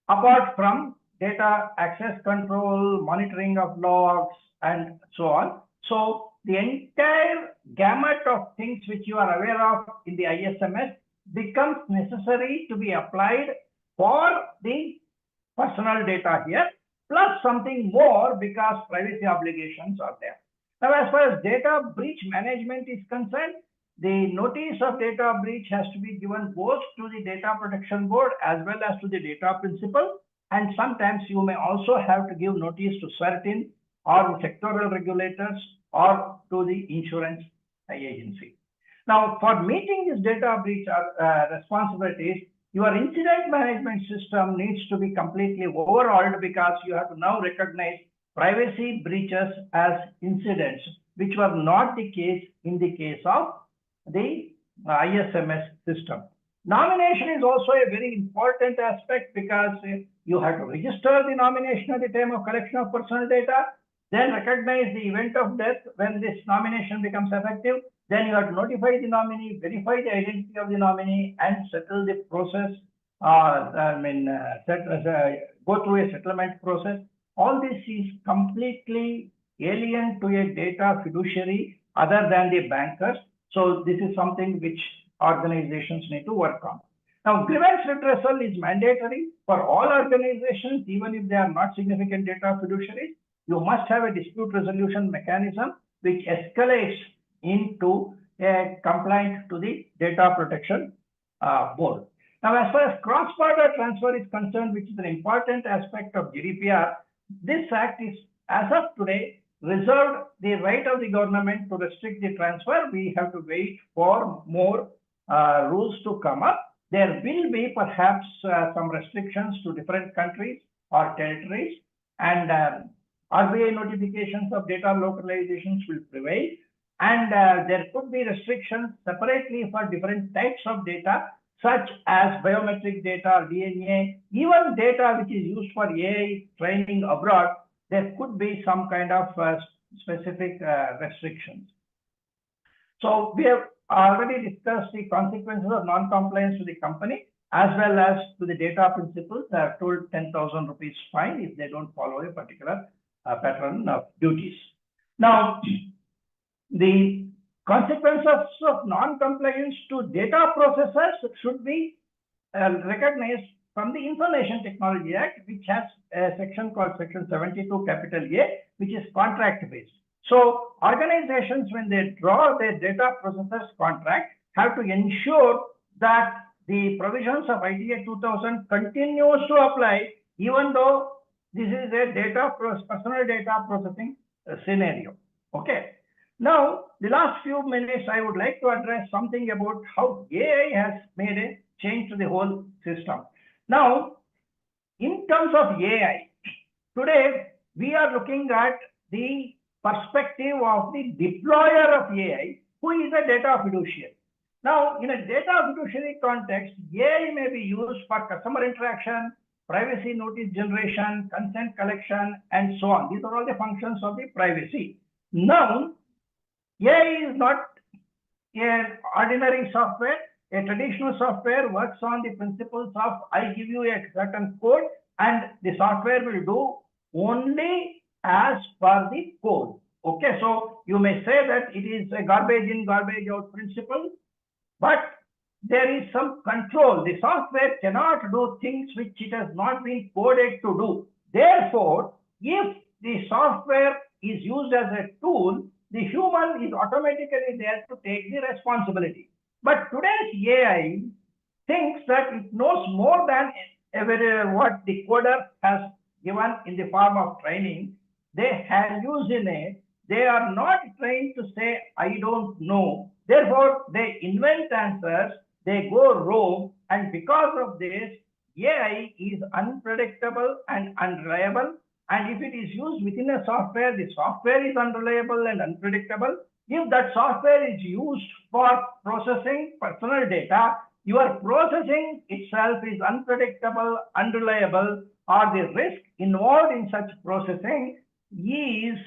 apart from data access control, monitoring of logs, and so on. So the entire gamut of things which you are aware of in the ISMS becomes necessary to be applied for the personal data here, plus something more because privacy obligations are there. Now, as far as data breach management is concerned, the notice of data breach has to be given both to the Data Protection Board as well as to the data principal. And sometimes you may also have to give notice to certain or sectoral regulators or to the insurance agency. Now, for meeting these data breach responsibilities, your incident management system needs to be completely overhauled, because you have to now recognize privacy breaches as incidents, which was not the case in the case of the ISMS system. Nomination is also a very important aspect, because you have to register the nomination at the time of collection of personal data, then recognize the event of death when this nomination becomes effective, then you have to notify the nominee, verify the identity of the nominee, and settle the process, go through a settlement process. All this is completely alien to a data fiduciary other than the bankers. So this is something which organizations need to work on. Now, grievance redressal is mandatory for all organizations, even if they are not significant data fiduciaries. You must have a dispute resolution mechanism which escalates into a complaint to the Data Protection Board. Now, as far as cross-border transfer is concerned, which is an important aspect of GDPR, this act is, as of today, reserved the right of the government to restrict the transfer. We have to wait for more rules to come up. There will be perhaps some restrictions to different countries or territories, and RBI notifications of data localizations will prevail, and there could be restrictions separately for different types of data, such as biometric data, DNA, even data which is used for AI training abroad. There could be some kind of specific restrictions. So we have already discussed the consequences of non-compliance to the company as well as to the data principles. I have told 10,000 rupees fine if they don't follow a particular pattern of duties. Now, the consequences of non-compliance to data processors should be recognized from the Information Technology Act, which has a section called Section 72 capital A, which is contract based. So organizations, when they draw their data processors contract, have to ensure that the provisions of ITA 2000 continues to apply, even though this is a personal data processing scenario. Okay. Now, the last few minutes, I would like to address something about how AI has made a change to the whole system. Now, in terms of AI, today we are looking at the perspective of the deployer of AI, who is a data fiduciary. Now, in a data fiduciary context, AI may be used for customer interaction, privacy notice generation, consent collection, and so on. These are all the functions of the privacy. Now, AI is not an ordinary software. A traditional software works on the principles of I give you a certain code and the software will do only as per the code. Okay, so you may say that it is a garbage in, garbage out principle, but there is some control. The software cannot do things which it has not been coded to do. Therefore, if the software is used as a tool, the human is automatically there to take the responsibility. But today's AI thinks that it knows more than what the coder has given in the form of training. They hallucinate. They are not trained to say, I don't know. Therefore, they invent answers, they go rogue, and because of this, AI is unpredictable and unreliable. And if it is used within a software, the software is unreliable and unpredictable. If that software is used for processing personal data, your processing itself is unpredictable, unreliable, or the risk involved in such processing is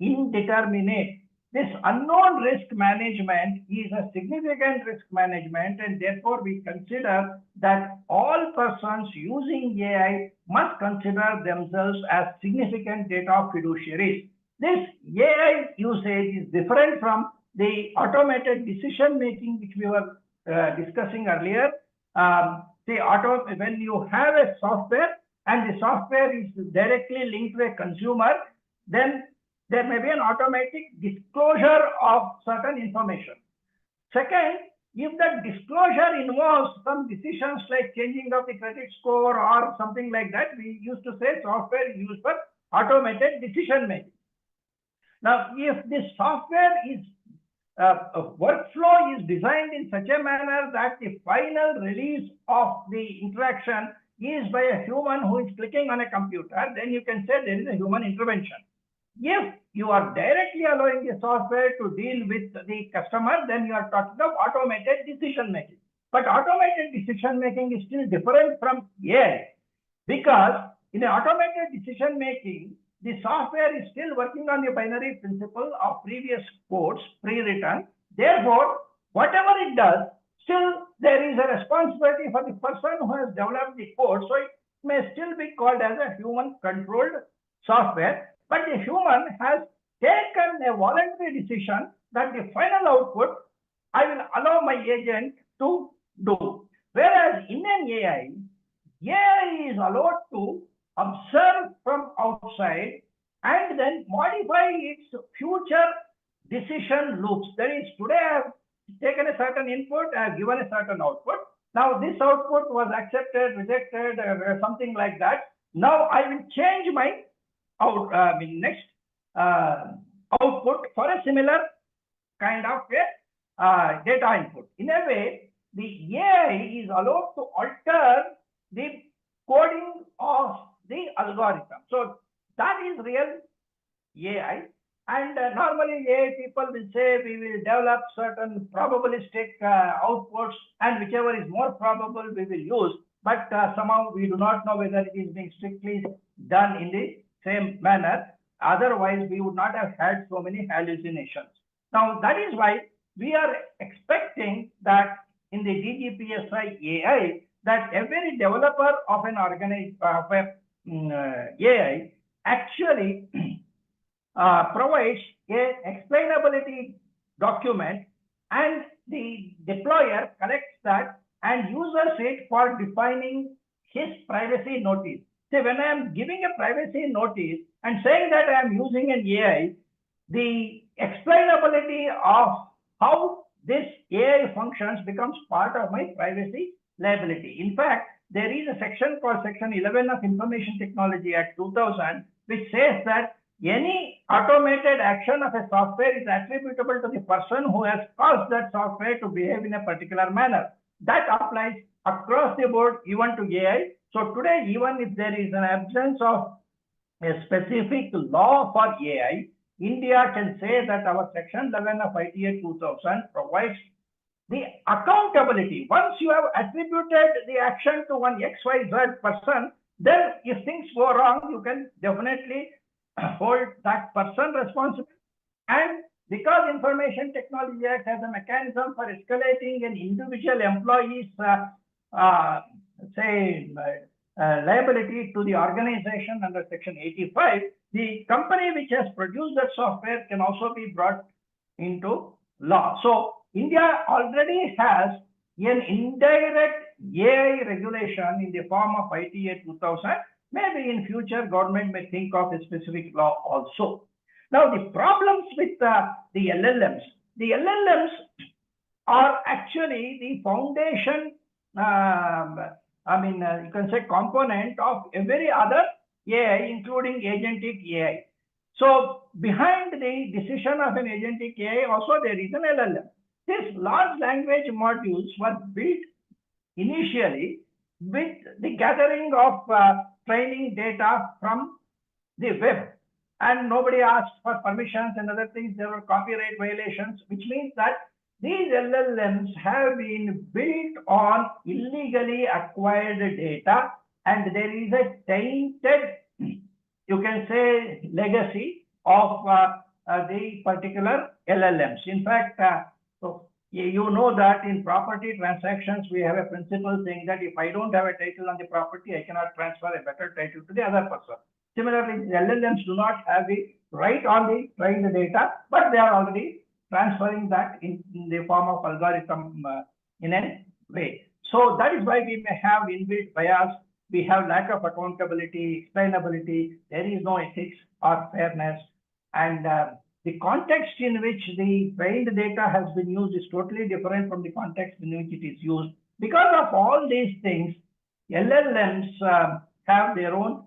indeterminate. This unknown risk management is a significant risk management, and therefore we consider that all persons using AI must consider themselves as significant data fiduciaries. This AI usage is different from the automated decision making which we were discussing earlier. When you have a software and the software is directly linked to a consumer, then there may be an automatic disclosure of certain information. Second, if that disclosure involves some decisions like changing of the credit score or something like that, we used to say software is used for automated decision making. Now, if this software is workflow is designed in such a manner that the final release of the interaction is by a human who is clicking on a computer, then you can say there is a human intervention. If you are directly allowing the software to deal with the customer, then you are talking of automated decision making. But automated decision making is still different from AI, because in an automated decision making, the software is still working on the binary principle of previous codes pre-written. Therefore, whatever it does, still there is a responsibility for the person who has developed the code. So it may still be called as a human controlled software, but the human has taken a voluntary decision that the final output I will allow my agent to do. Whereas in an AI is allowed to observe from outside and then modify its future decision loops. That is, today I have taken a certain input, I have given a certain output. Now this output was accepted, rejected, something like that. Now I will change my next output for a similar kind of a data input. In a way, the AI is allowed to alter the coding of the algorithm. So that is real AI. And normally AI people will say we will develop certain probabilistic outputs, and whichever is more probable we will use. But somehow we do not know whether it is being strictly done in the same manner. Otherwise, we would not have had so many hallucinations. Now, that is why we are expecting that in the DPDPA AI, that every developer of an AI actually provides a explainability document, and the deployer collects that and uses it for defining his privacy notice. See, when I am giving a privacy notice and saying that I am using an AI, the explainability of how this AI functions becomes part of my privacy liability. In fact, there is a section called Section 11 of Information Technology Act 2000, which says that any automated action of a software is attributable to the person who has caused that software to behave in a particular manner. That applies across the board, even to AI. So today, even if there is an absence of a specific law for AI, India can say that our Section 11 of ITA 2000 provides the accountability. Once you have attributed the action to one XYZ person, then if things go wrong, you can definitely hold that person responsible. And because Information Technology Act has a mechanism for escalating an individual employee's liability to the organization under Section 85, the company which has produced that software can also be brought into law. So India already has an indirect AI regulation in the form of ITA 2000. Maybe in future government may think of a specific law also. Now the problems with the LLMs are actually the foundation, you can say component of every other AI, including agentic AI. So behind the decision of an agentic AI also there is an LLM. These large language modules were built initially with the gathering of training data from the web, and nobody asked for permissions and other things. There were copyright violations, which means that these LLMs have been built on illegally acquired data, and there is a tainted, you can say, legacy of the particular LLMs. In fact, so you know that in property transactions, we have a principle saying that if I don't have a title on the property, I cannot transfer a better title to the other person. Similarly, the LLMs do not have the right on the trained data, but they are already transferring that in the form of algorithm in a way. So that is why we may have inbuilt bias, we have lack of accountability, explainability, there is no ethics or fairness, and the context in which the trained data has been used is totally different from the context in which it is used. Because of all these things, LLMs have their own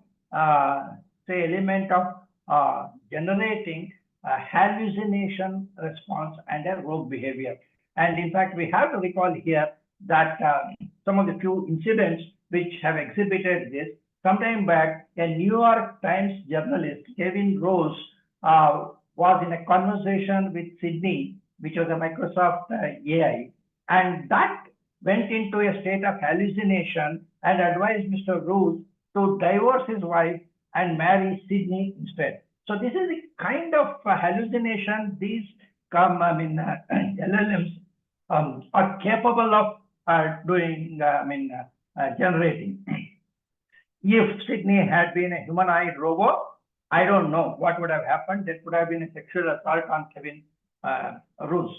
say element of generating hallucination response and a rogue behavior. And in fact, we have to recall here that some of the few incidents which have exhibited this. Sometime back, a New York Times journalist, Kevin Rose, was in a conversation with Sydney, which was a Microsoft AI, and that went into a state of hallucination and advised Mr. Rose to divorce his wife and marry Sydney instead. So this is the kind of hallucination these LLMs are capable of generating. If Sydney had been a humanoid robot, I don't know what would have happened. There could have been a sexual assault on Kevin Rose.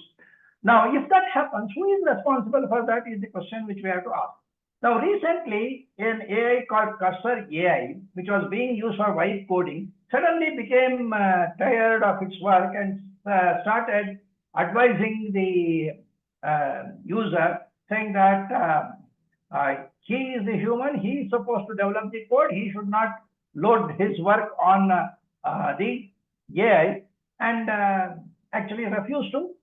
Now, if that happens, who is responsible for that is the question which we have to ask. Now, recently, an AI called Cursor AI, which was being used for vibe coding, suddenly became tired of its work and started advising the user, saying that he is a human, he is supposed to develop the code, he should not load his work on the AI, and actually refused to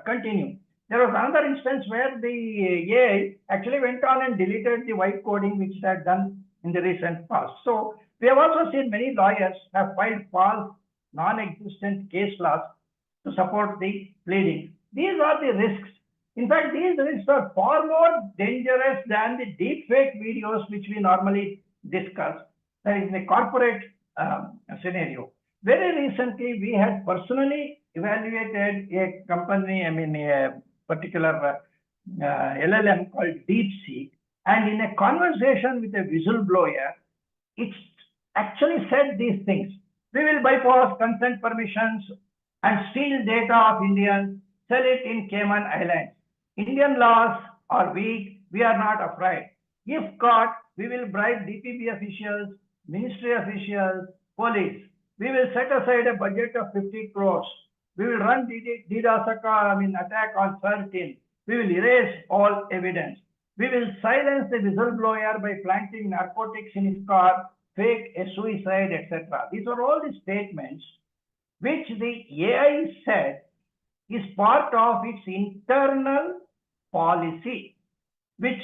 continue. There was another instance where the AI actually went on and deleted the white coding which it had done in the recent past. So we have also seen many lawyers have filed false, non-existent case laws to support the pleading. These are the risks. In fact, these risks are far more dangerous than the deepfake videos which we normally discuss. That is a corporate scenario. Very recently, we had personally evaluated a company, a particular LLM called DeepSeek, and in a conversation with a whistleblower, it actually said these things. We will bypass consent permissions and steal data of Indians, sell it in Cayman Islands. Indian laws are weak, we are not afraid. If caught, we will bribe DPP officials, ministry officials, police. We will set aside a budget of 50 crores. We will run DDoS attack on 13. We will erase all evidence. We will silence the whistleblower by planting narcotics in his car, fake a suicide, etc. These are all the statements which the AI said is part of its internal policy, which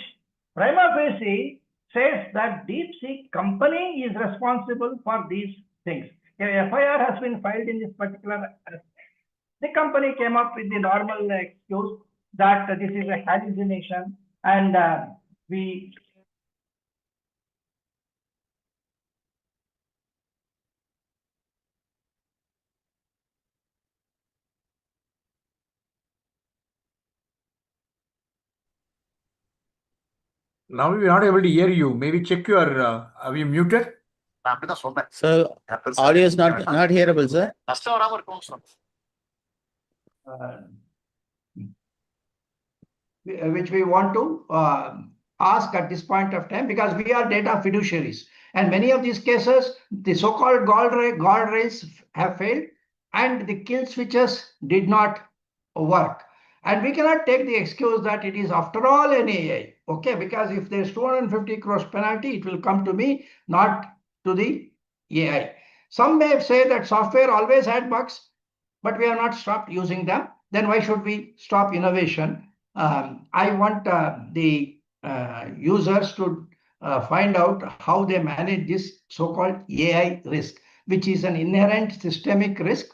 prima facie says that DeepSeek company is responsible for these things. A FIR has been filed in this particular. The company came up with the normal excuse that this is a hallucination, and we.
Now we are not able to hear you. Maybe check your. Are you muted?
Sir, audio is not hearable, sir.
Which we want to ask at this point of time, because we are data fiduciaries, and many of these cases, the so-called guardrails have failed and the kill switches did not work. And we cannot take the excuse that it is after all an AI, okay? Because if there's 250 crores penalty, it will come to me, not to the AI. Some may say that software always had bugs, but we have not stopped using them. Then why should we stop innovation? I want the users to find out how they manage this so-called AI risk, which is an inherent systemic risk,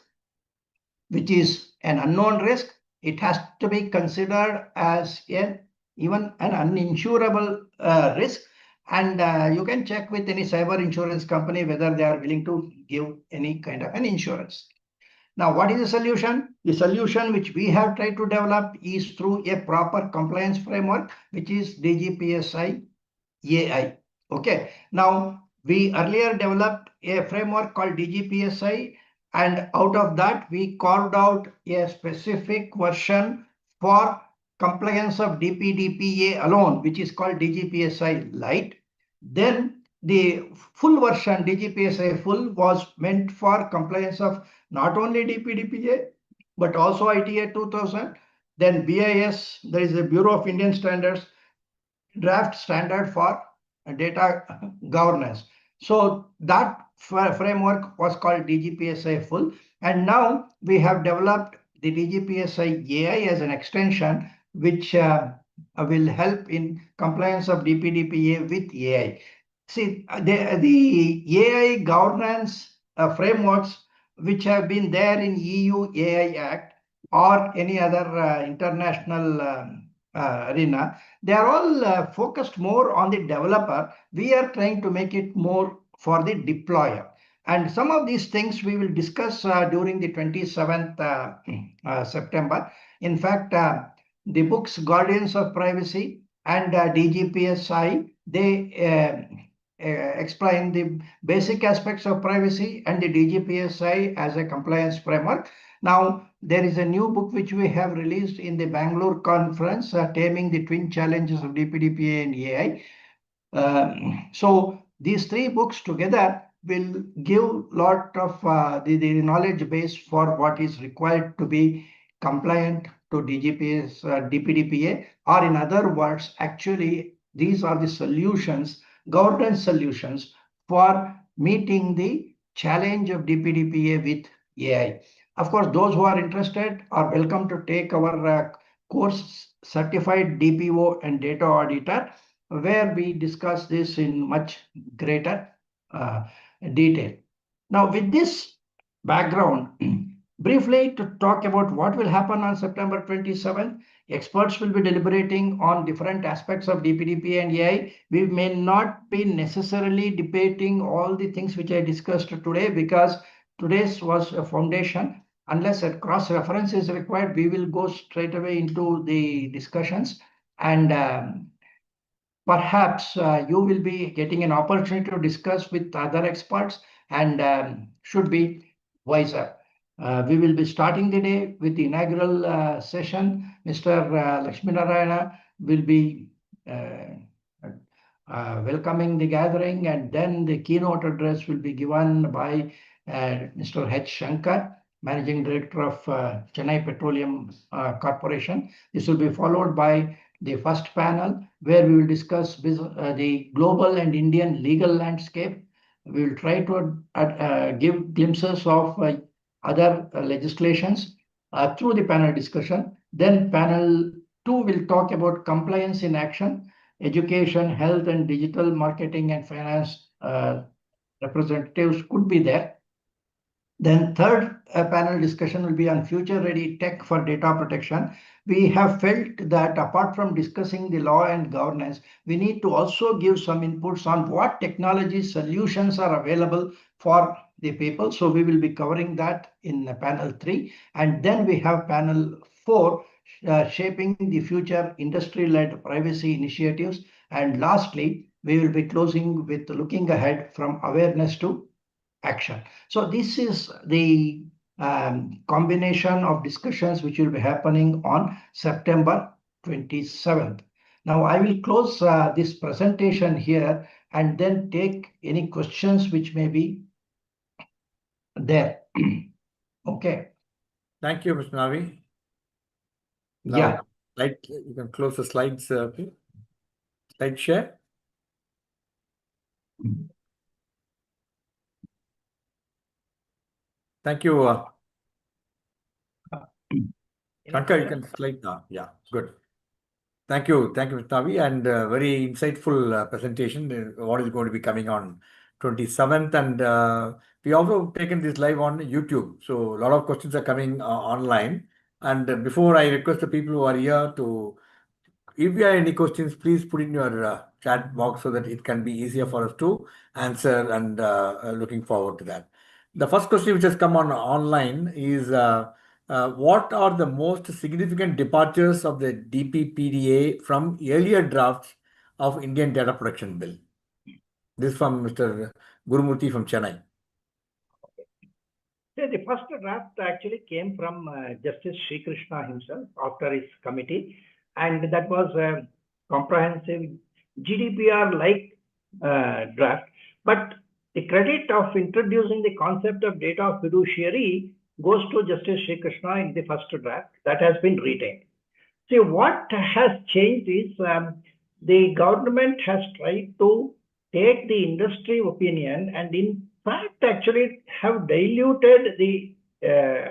which is an unknown risk. It has to be considered as even an uninsurable risk. And you can check with any cyber insurance company whether they are willing to give any kind of an insurance. Now, what is the solution? The solution which we have tried to develop is through a proper compliance framework, which is DGPSI AI. Okay. Now, we earlier developed a framework called DGPSI, and out of that, we carved out a specific version for compliance of DPDPA alone, which is called DGPSI Lite. Then the full version, DGPSI full, was meant for compliance of not only DPDPA, but also ITA 2000. Then BIS, there is a Bureau of Indian Standards draft standard for data governance. So that framework was called DGPSI full, and now we have developed the DGPSI AI as an extension, which will help in compliance of DPDPA with AI. See, the AI governance frameworks which have been there in EU AI Act or any other international arena, they are all focused more on the developer. We are trying to make it more for the deployer. And some of these things we will discuss during the 27th September. In fact, the books Guardians of Privacy and DGPSI, they explain the basic aspects of privacy and the DGPSI as a compliance framework. Now, there is a new book which we have released in the Bangalore conference, Taming the Twin Challenges of DPDPA and AI. So these three books together will give lot of the knowledge base for what is required to be compliant to DPDPA, or in other words, actually, these are the solutions, governance solutions for meeting the challenge of DPDPA with AI. Of course, those who are interested are welcome to take our course, Certified DPO and Data Auditor, where we discuss this in much greater detail. Now, with this background, briefly to talk about what will happen on September 27th, experts will be deliberating on different aspects of DPDPA and AI. We may not be necessarily debating all the things which I discussed today, because today's was a foundation. Unless a cross-reference is required, we will go straight away into the discussions, and perhaps you will be getting an opportunity to discuss with other experts, and should be wiser. We will be starting the day with the inaugural session. Mr. Lakshminarayana will be welcoming the gathering, and then the keynote address will be given by Mr. H. Shankar, Managing Director of Chennai Petroleum Corporation. This will be followed by the first panel, where we will discuss the global and Indian legal landscape. We will try to give glimpses of other legislations through the panel discussion. Then panel 2 will talk about compliance in action, education, health, and digital marketing and finance representatives could be there. Then third panel discussion will be on future-ready tech for data protection. We have felt that apart from discussing the law and governance, we need to also give some inputs on what technology solutions are available for the people. So we will be covering that in panel 3. And then we have panel 4, shaping the future industry-led privacy initiatives. And lastly, we will be closing with looking ahead from awareness to action. So this is the combination of discussions which will be happening on September 27th. Now I will close this presentation here and then take any questions which may be there. Okay.
Thank you, Mr. Navi. Now,
Yeah.
you can close the slides. Slide share. Thank you. Shankar, you can slide now. Yeah, good. Thank you. Thank you, Mr. Navi, and very insightful presentation. What is going to be coming on 27th, and we also taken this live on YouTube. So a lot of questions are coming online. And before I request the people who are here to, if you have any questions, please put in your chat box so that it can be easier for us to answer, and looking forward to that. The first question which has come on online is, what are the most significant departures of the DPPDA from earlier drafts of Indian Data Protection Bill? This from Mr. Gurumurthy from Chennai.
So the first draft actually came from Justice Sri Krishna himself after his committee, and that was a comprehensive GDPR-like draft. But the credit of introducing the concept of data fiduciary goes to Justice Sri Krishna in the first draft. That has been retained. See, what has changed is the government has tried to take the industry opinion and in fact actually have diluted the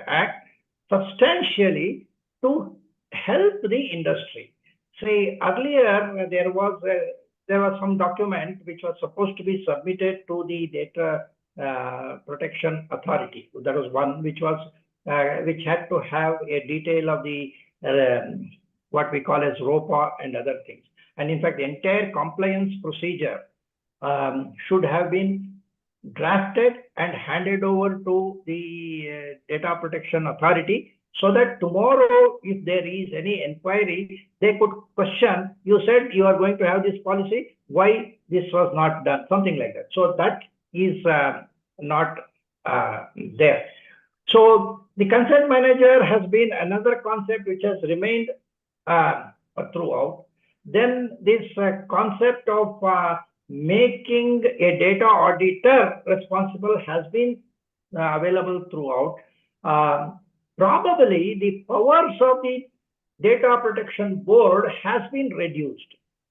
act substantially to help the industry. Say earlier there was some document which was supposed to be submitted to the Data Protection Authority. That was one which had to have a detail of the what we call as ROPA and other things. And in fact, the entire compliance procedure should have been drafted and handed over to the Data Protection Authority, so that tomorrow, if there is any inquiry, they could question, you said you are going to have this policy, why this was not done, something like that. So that is not there. So the consent manager has been another concept which has remained throughout. Then this concept of making a data auditor responsible has been available throughout. Probably the powers of the Data Protection Board has been reduced.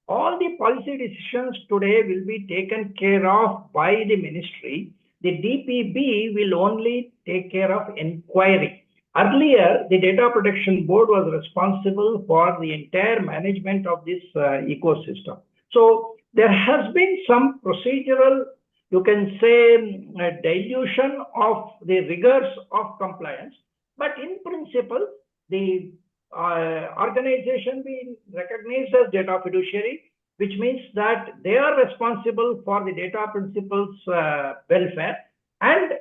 All the policy decisions today will be taken care of by the ministry. The DPB will only take care of inquiry. Earlier, the Data Protection Board was responsible for the entire management of this ecosystem. So there has been some procedural, you can say, dilution of the rigors of compliance. But in principle, the organization being recognized as data fiduciary, which means that they are responsible for the data principles welfare, and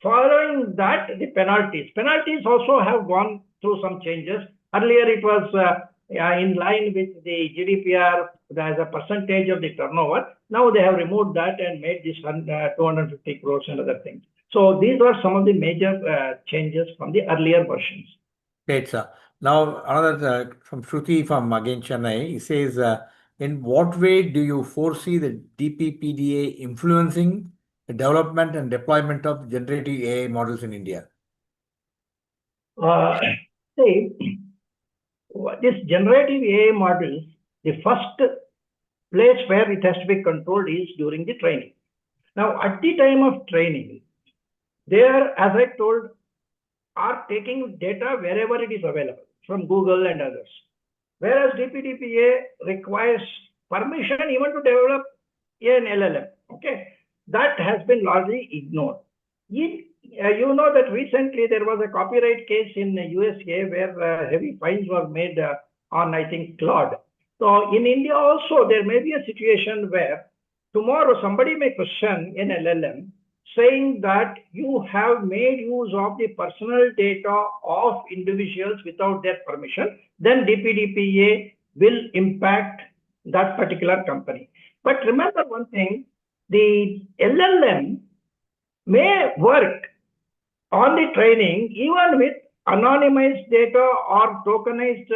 following that, the penalties. Penalties also have gone through some changes. Earlier, it was in line with the GDPR as a percentage of the turnover. Now they have removed that and made this 250 crores and other things. So these are some of the major changes from the earlier versions.
Great, sir. Now, another from Shruti from again Chennai. He says, in what way do you foresee the DPPDA influencing the development and deployment of generative AI models in India?
See, this generative AI models, the first place where it has to be controlled is during the training. Now, at the time of training, they are, as I told, are taking data wherever it is available from Google and others. Whereas DPDPA requires permission even to develop an LLM. Okay, that has been largely ignored. You know that recently there was a copyright case in the USA where heavy fines were made on, I think, Claude. So in India also there may be a situation where tomorrow somebody may question an LLM saying that you have made use of the personal data of individuals without their permission, then DPDPA will impact that particular company. But remember one thing, the LLM may work on the training even with anonymized data or tokenized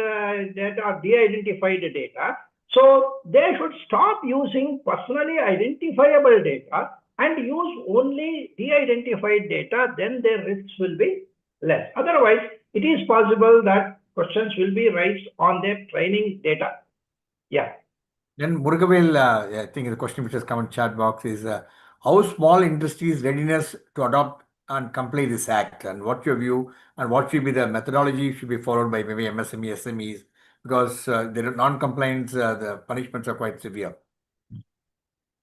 data or de-identified data. So they should stop using personally identifiable data and use only de-identified data, then their risks will be less. Otherwise, it is possible that questions will be raised on their training data. Yeah.
Then Murugavel, I think the question which has come in chat box is, how small industries' readiness to adopt and comply this act, and what's your view, and what should be the methodology should be followed by maybe MSME, SMEs, because their non-compliance, the punishments are quite severe.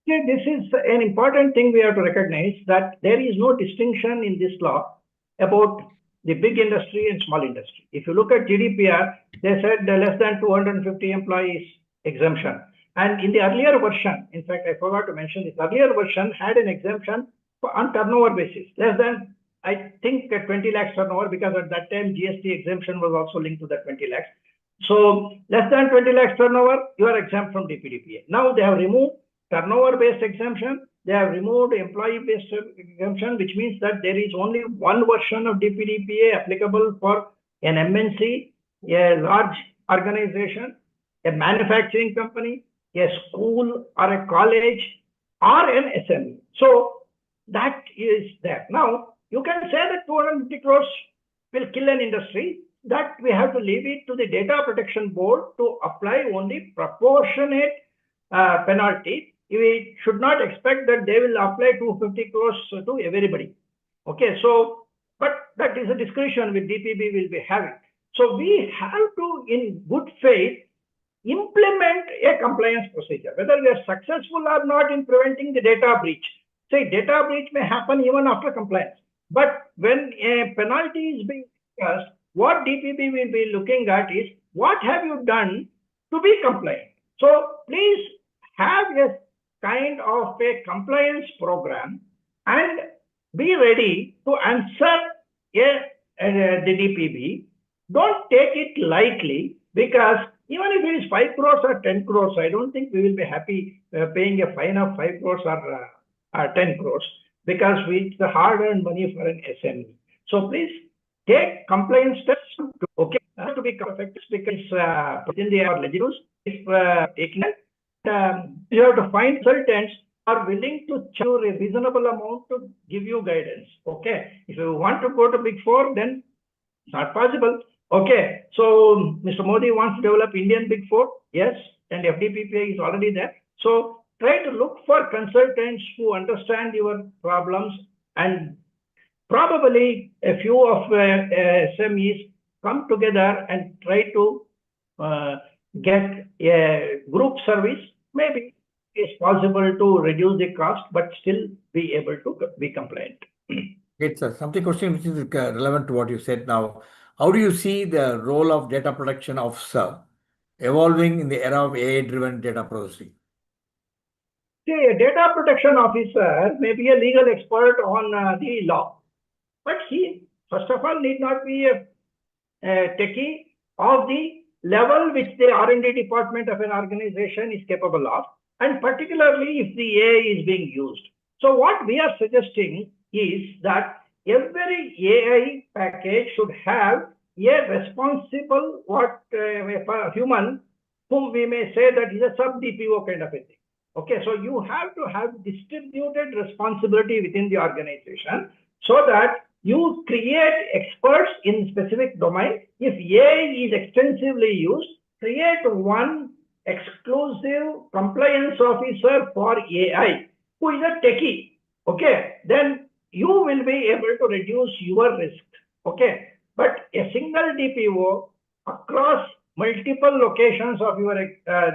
Yeah, this is an important thing we have to recognize, that there is no distinction in this law about the big industry and small industry. If you look at GDPR, they said less than 250 employees exemption. And in the earlier version, in fact, I forgot to mention, this earlier version had an exemption on turnover basis, less than, I think, 20 lakhs turnover, because at that time GST exemption was also linked to that 20 lakhs. So less than 20 lakhs turnover, you are exempt from DPDPA. Now they have removed turnover-based exemption, they have removed employee-based exemption, which means that there is only one version of DPDPA applicable for an MNC, a large organization, a manufacturing company, a school or a college, or an SME. So that is there. Now, you can say that 250 crores will kill an industry, that we have to leave it to the Data Protection Board to apply only proportionate penalty we should not expect that they will apply 250 crores to everybody. Okay, so, but that is a discussion with DPB will be having. So we have to, in good faith, implement a compliance procedure, whether we are successful or not in preventing the data breach. Say data breach may happen even after compliance, but when a penalty is being discussed, what DPB will be looking at is what have you done to be compliant. So please have a kind of a compliance program and be ready to answer the DPB. Don't take it lightly, because even if it is 5 crores or 10 crores, I don't think we will be happy paying a fine of 5 crores or 10 crores, because it's the hard-earned money for an SME. So please take compliance steps to be effective, because within the legislations, if taking it, you have to find consultants are willing to charge a reasonable amount to give you guidance. Okay, if you want to go to Big Four, then it's not possible. Okay, so Mr. Modi wants to develop Indian Big Four, yes, and FDPPA is already there. So try to look for consultants who understand your problems, and probably a few of SMEs come together and try to get a group service. Maybe it's possible to reduce the cost, but still be able to be compliant.
It's something question which is relevant to what you said now. How do you see the role of data protection officer evolving in the era of AI-driven data processing?
See, a data protection officer may be a legal expert on the law, but he, first of all, need not be a techie of the level which the R&D department of an organization is capable of, and particularly if the AI is being used. So what we are suggesting is that every AI package should have a responsible a human whom we may say that is a sub-DPO kind of a thing. Okay, so you have to have distributed responsibility within the organization so that you create experts in specific domain. If AI is extensively used, create one exclusive compliance officer for AI who is a techie. Okay, then you will be able to reduce your risk. Okay, but a single DPO across multiple locations of your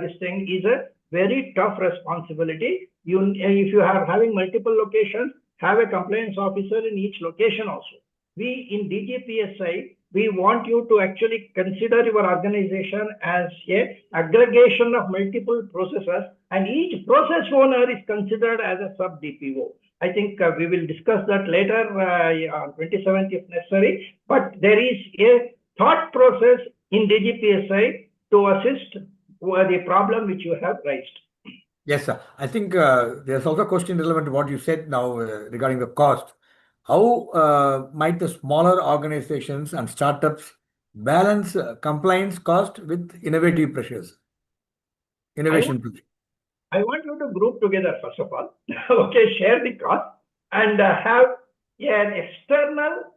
this thing is a very tough responsibility. If you are having multiple locations, have a compliance officer in each location also. We in DGPSI, we want you to actually consider your organization as a aggregation of multiple processes, and each process owner is considered as a sub DPO. I think we will discuss that later on 27th if necessary, but there is a thought process in DGPSI to assist the problem which you have raised.
Yes, sir. I think there's also a question relevant to what you said now regarding the cost. How might the smaller organizations and startups balance compliance cost with innovative pressures? Innovation.
I want you to group together, first of all, okay, share the cost and have an external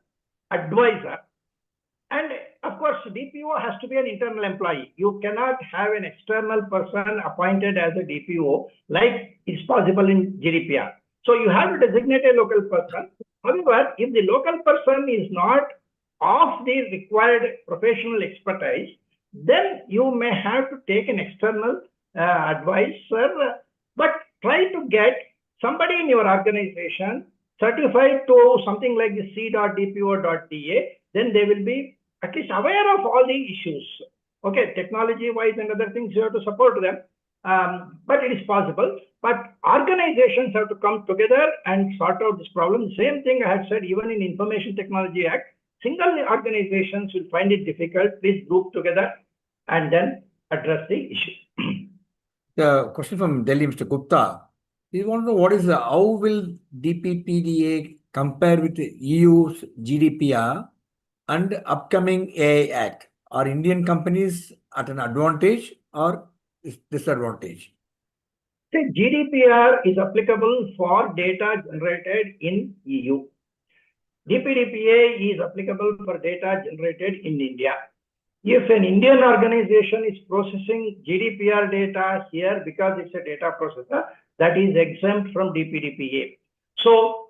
advisor. And of course, DPO has to be an internal employee. You cannot have an external person appointed as a DPO like is possible in GDPR. So you have to designate a local person. However, if the local person is not of the required professional expertise, then you may have to take an external advisor, but try to get somebody in your organization certified to something like the c.dpo.da, then they will be at least aware of all the issues. Okay, technology-wise and other things, you have to support them. But it is possible. But organizations have to come together and sort out this problem. Same thing I had said even in Information Technology Act. Single organizations will find it difficult. Please group together and then address the issue.
The question from Delhi, Mr. Gupta. We want to know how will DPDPA compare with the EU's GDPR and upcoming AI Act? Are Indian companies at an advantage or disadvantage?
See, GDPR is applicable for data generated in EU. DPDPA is applicable for data generated in India. if an Indian organization is processing GDPR data here because it's a data processor, that is exempt from DPDPA. So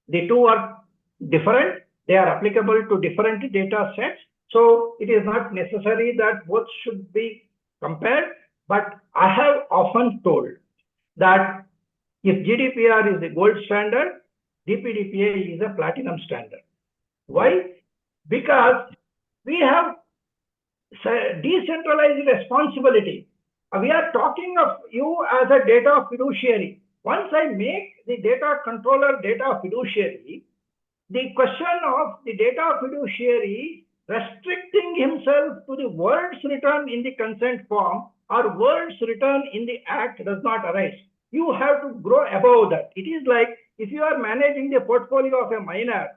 the two are different. They are applicable to different data sets. So it is not necessary that both should be compared. But I have often told that if GDPR is the gold standard, DPDPA is a platinum standard. Why? Because we have decentralized responsibility. We are talking of you as a data fiduciary. Once I make the data controller data fiduciary, the question of the data fiduciary restricting himself to the words written in the consent form or words written in the act does not arise. You have to grow above that. It is like if you are managing the portfolio of a minor,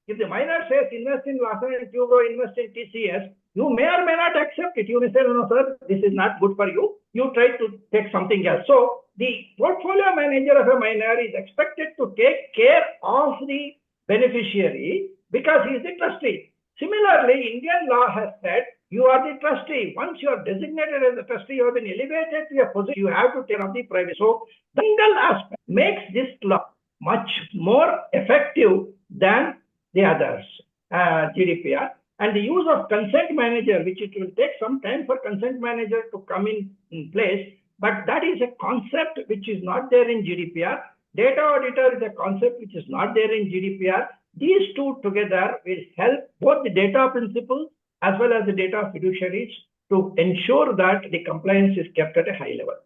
if the minor says invest in Larsen and Toubro, invest in TCS, you may or may not accept it. You may say, no, sir, this is not good for you. You try to take something else. So the portfolio manager of a minor is expected to take care of the beneficiary because he is the trustee. Similarly, Indian law has said you are the trustee. Once you are designated as a trustee, you have been elevated to a position, you have to take care of the privacy. So the single aspect makes this law much more effective than the others, GDPR. And the use of consent manager, which it will take some time for consent manager to come in place, but that is a concept which is not there in GDPR. Data auditor is a concept which is not there in GDPR. These two together will help both the data principals as well as the data fiduciaries to ensure that the compliance is kept at a high level.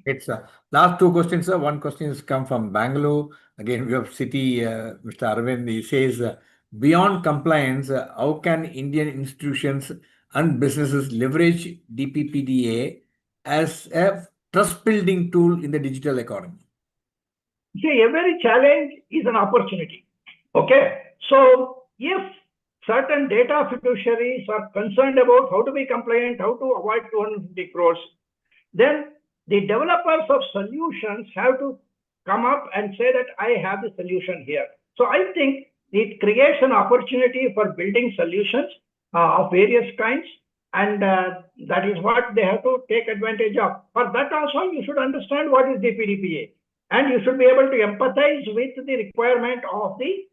It's last two questions, sir. One question has come from Bangalore. Again, we have City, Mr. Arvind. He says, beyond compliance, how can Indian institutions and businesses leverage DPPDA as a trust building tool in the digital economy?
See, every challenge is an opportunity. Okay. So if certain data fiduciaries are concerned about how to be compliant, how to avoid 250 crores, then the developers of solutions have to come up and say that I have the solution here. So I think it creates an opportunity for building solutions of various kinds, and that is what they have to take advantage of. For that also, you should understand what is DPDPA, and you should be able to empathize with the requirement of the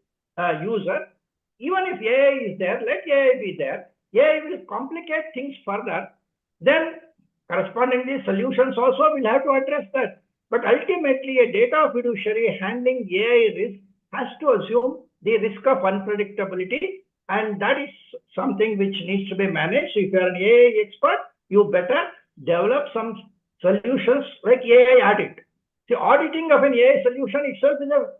user. Even if AI is there, let AI be there. AI will complicate things further. Then correspondingly, solutions also will have to address that. But ultimately, a data fiduciary handling AI risk has to assume the risk of unpredictability, and that is something which needs to be managed. So if you are an AI expert, you better develop some solutions like AI audit. The auditing of an AI solution itself is a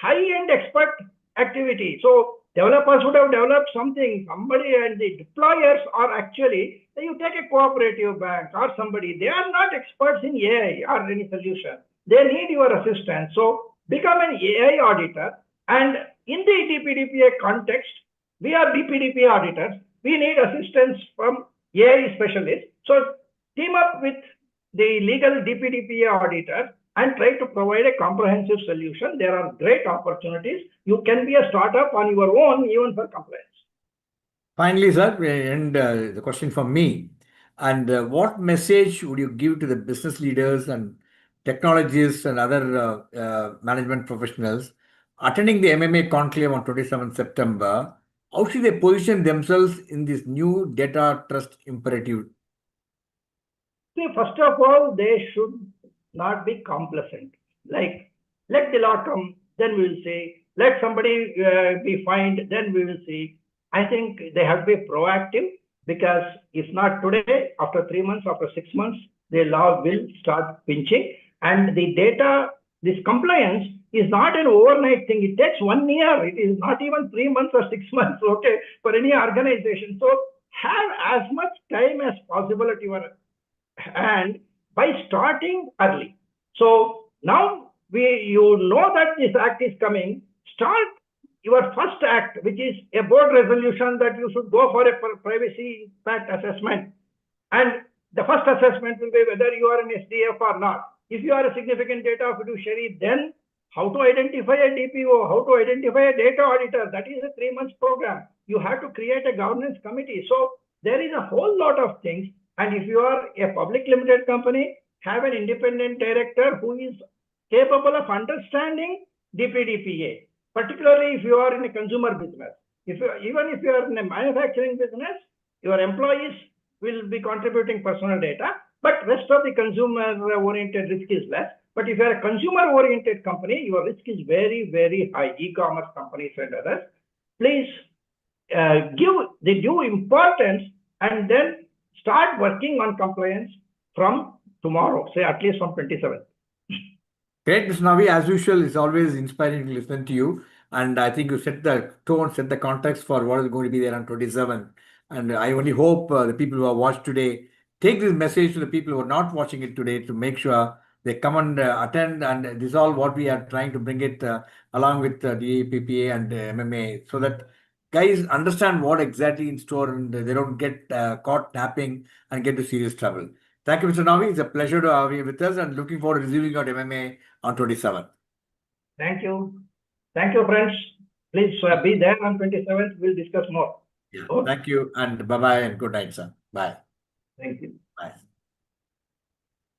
high-end expert activity. So developers would have developed something, somebody, and the deployers are actually, you take a cooperative bank or somebody, they are not experts in AI or any solution. They need your assistance. So become an AI auditor, and in the DPDPA context, we are DPDPA auditors. We need assistance from AI specialists. So team up with the legal DPDPA auditor and try to provide a comprehensive solution. There are great opportunities. You can be a startup on your own, even for compliance.
Finally, sir, and the question from me. And what message would you give to the business leaders and technologists and other management professionals attending the MMA conclave on 27th September? How should they position themselves in this new data trust imperative?
See, first of all, they should not be complacent. Like, let the law come, then we will see. Let somebody be fined, then we will see. I think they have to be proactive, because if not today, after 3 months, after 6 months, the law will start pinching. And the data, this compliance is not an overnight thing. It takes 1 year. It is not even 3 months or 6 months, okay, for any organization. So have as much time as possible at your hand by starting early. So now you know that this act is coming. Start your first act, which is a board resolution that you should go for a privacy impact assessment. And the first assessment will be whether you are an SDF or not. If you are a significant data fiduciary, then how to identify a DPO, how to identify a data auditor. That is a 3 month program. You have to create a governance committee. So There is a whole lot of things. And if you are a public limited company, have an independent director who is capable of understanding DPDPA, particularly if you are in a consumer business. Even if you are in a manufacturing business, your employees will be contributing personal data, but rest of the consumer-oriented risk is less. But if you are a consumer-oriented company, your risk is very, very high, e-commerce companies and others. Please give the due importance and then start working on compliance from tomorrow, say at least from 27th.
Great, Mr. Navi. As usual, it's always inspiring to listen to you. And I think you set the tone, set the context for what is going to be there on 27. And I only hope the people who have watched today take this message to the people who are not watching it today to make sure they come and attend. And this is all what we are trying to bring it along with DPPA and MMA, so that guys understand what exactly in store and they don't get caught napping and get into serious trouble. Thank you, Mr. Navi. It's a pleasure to have you with us and looking forward to receiving your MMA on 27.
Thank you. Thank you, friends. Please be there on 27th. We'll discuss more.
Yeah. Thank you and bye-bye and good night, sir. Bye.
Thank you.
Bye.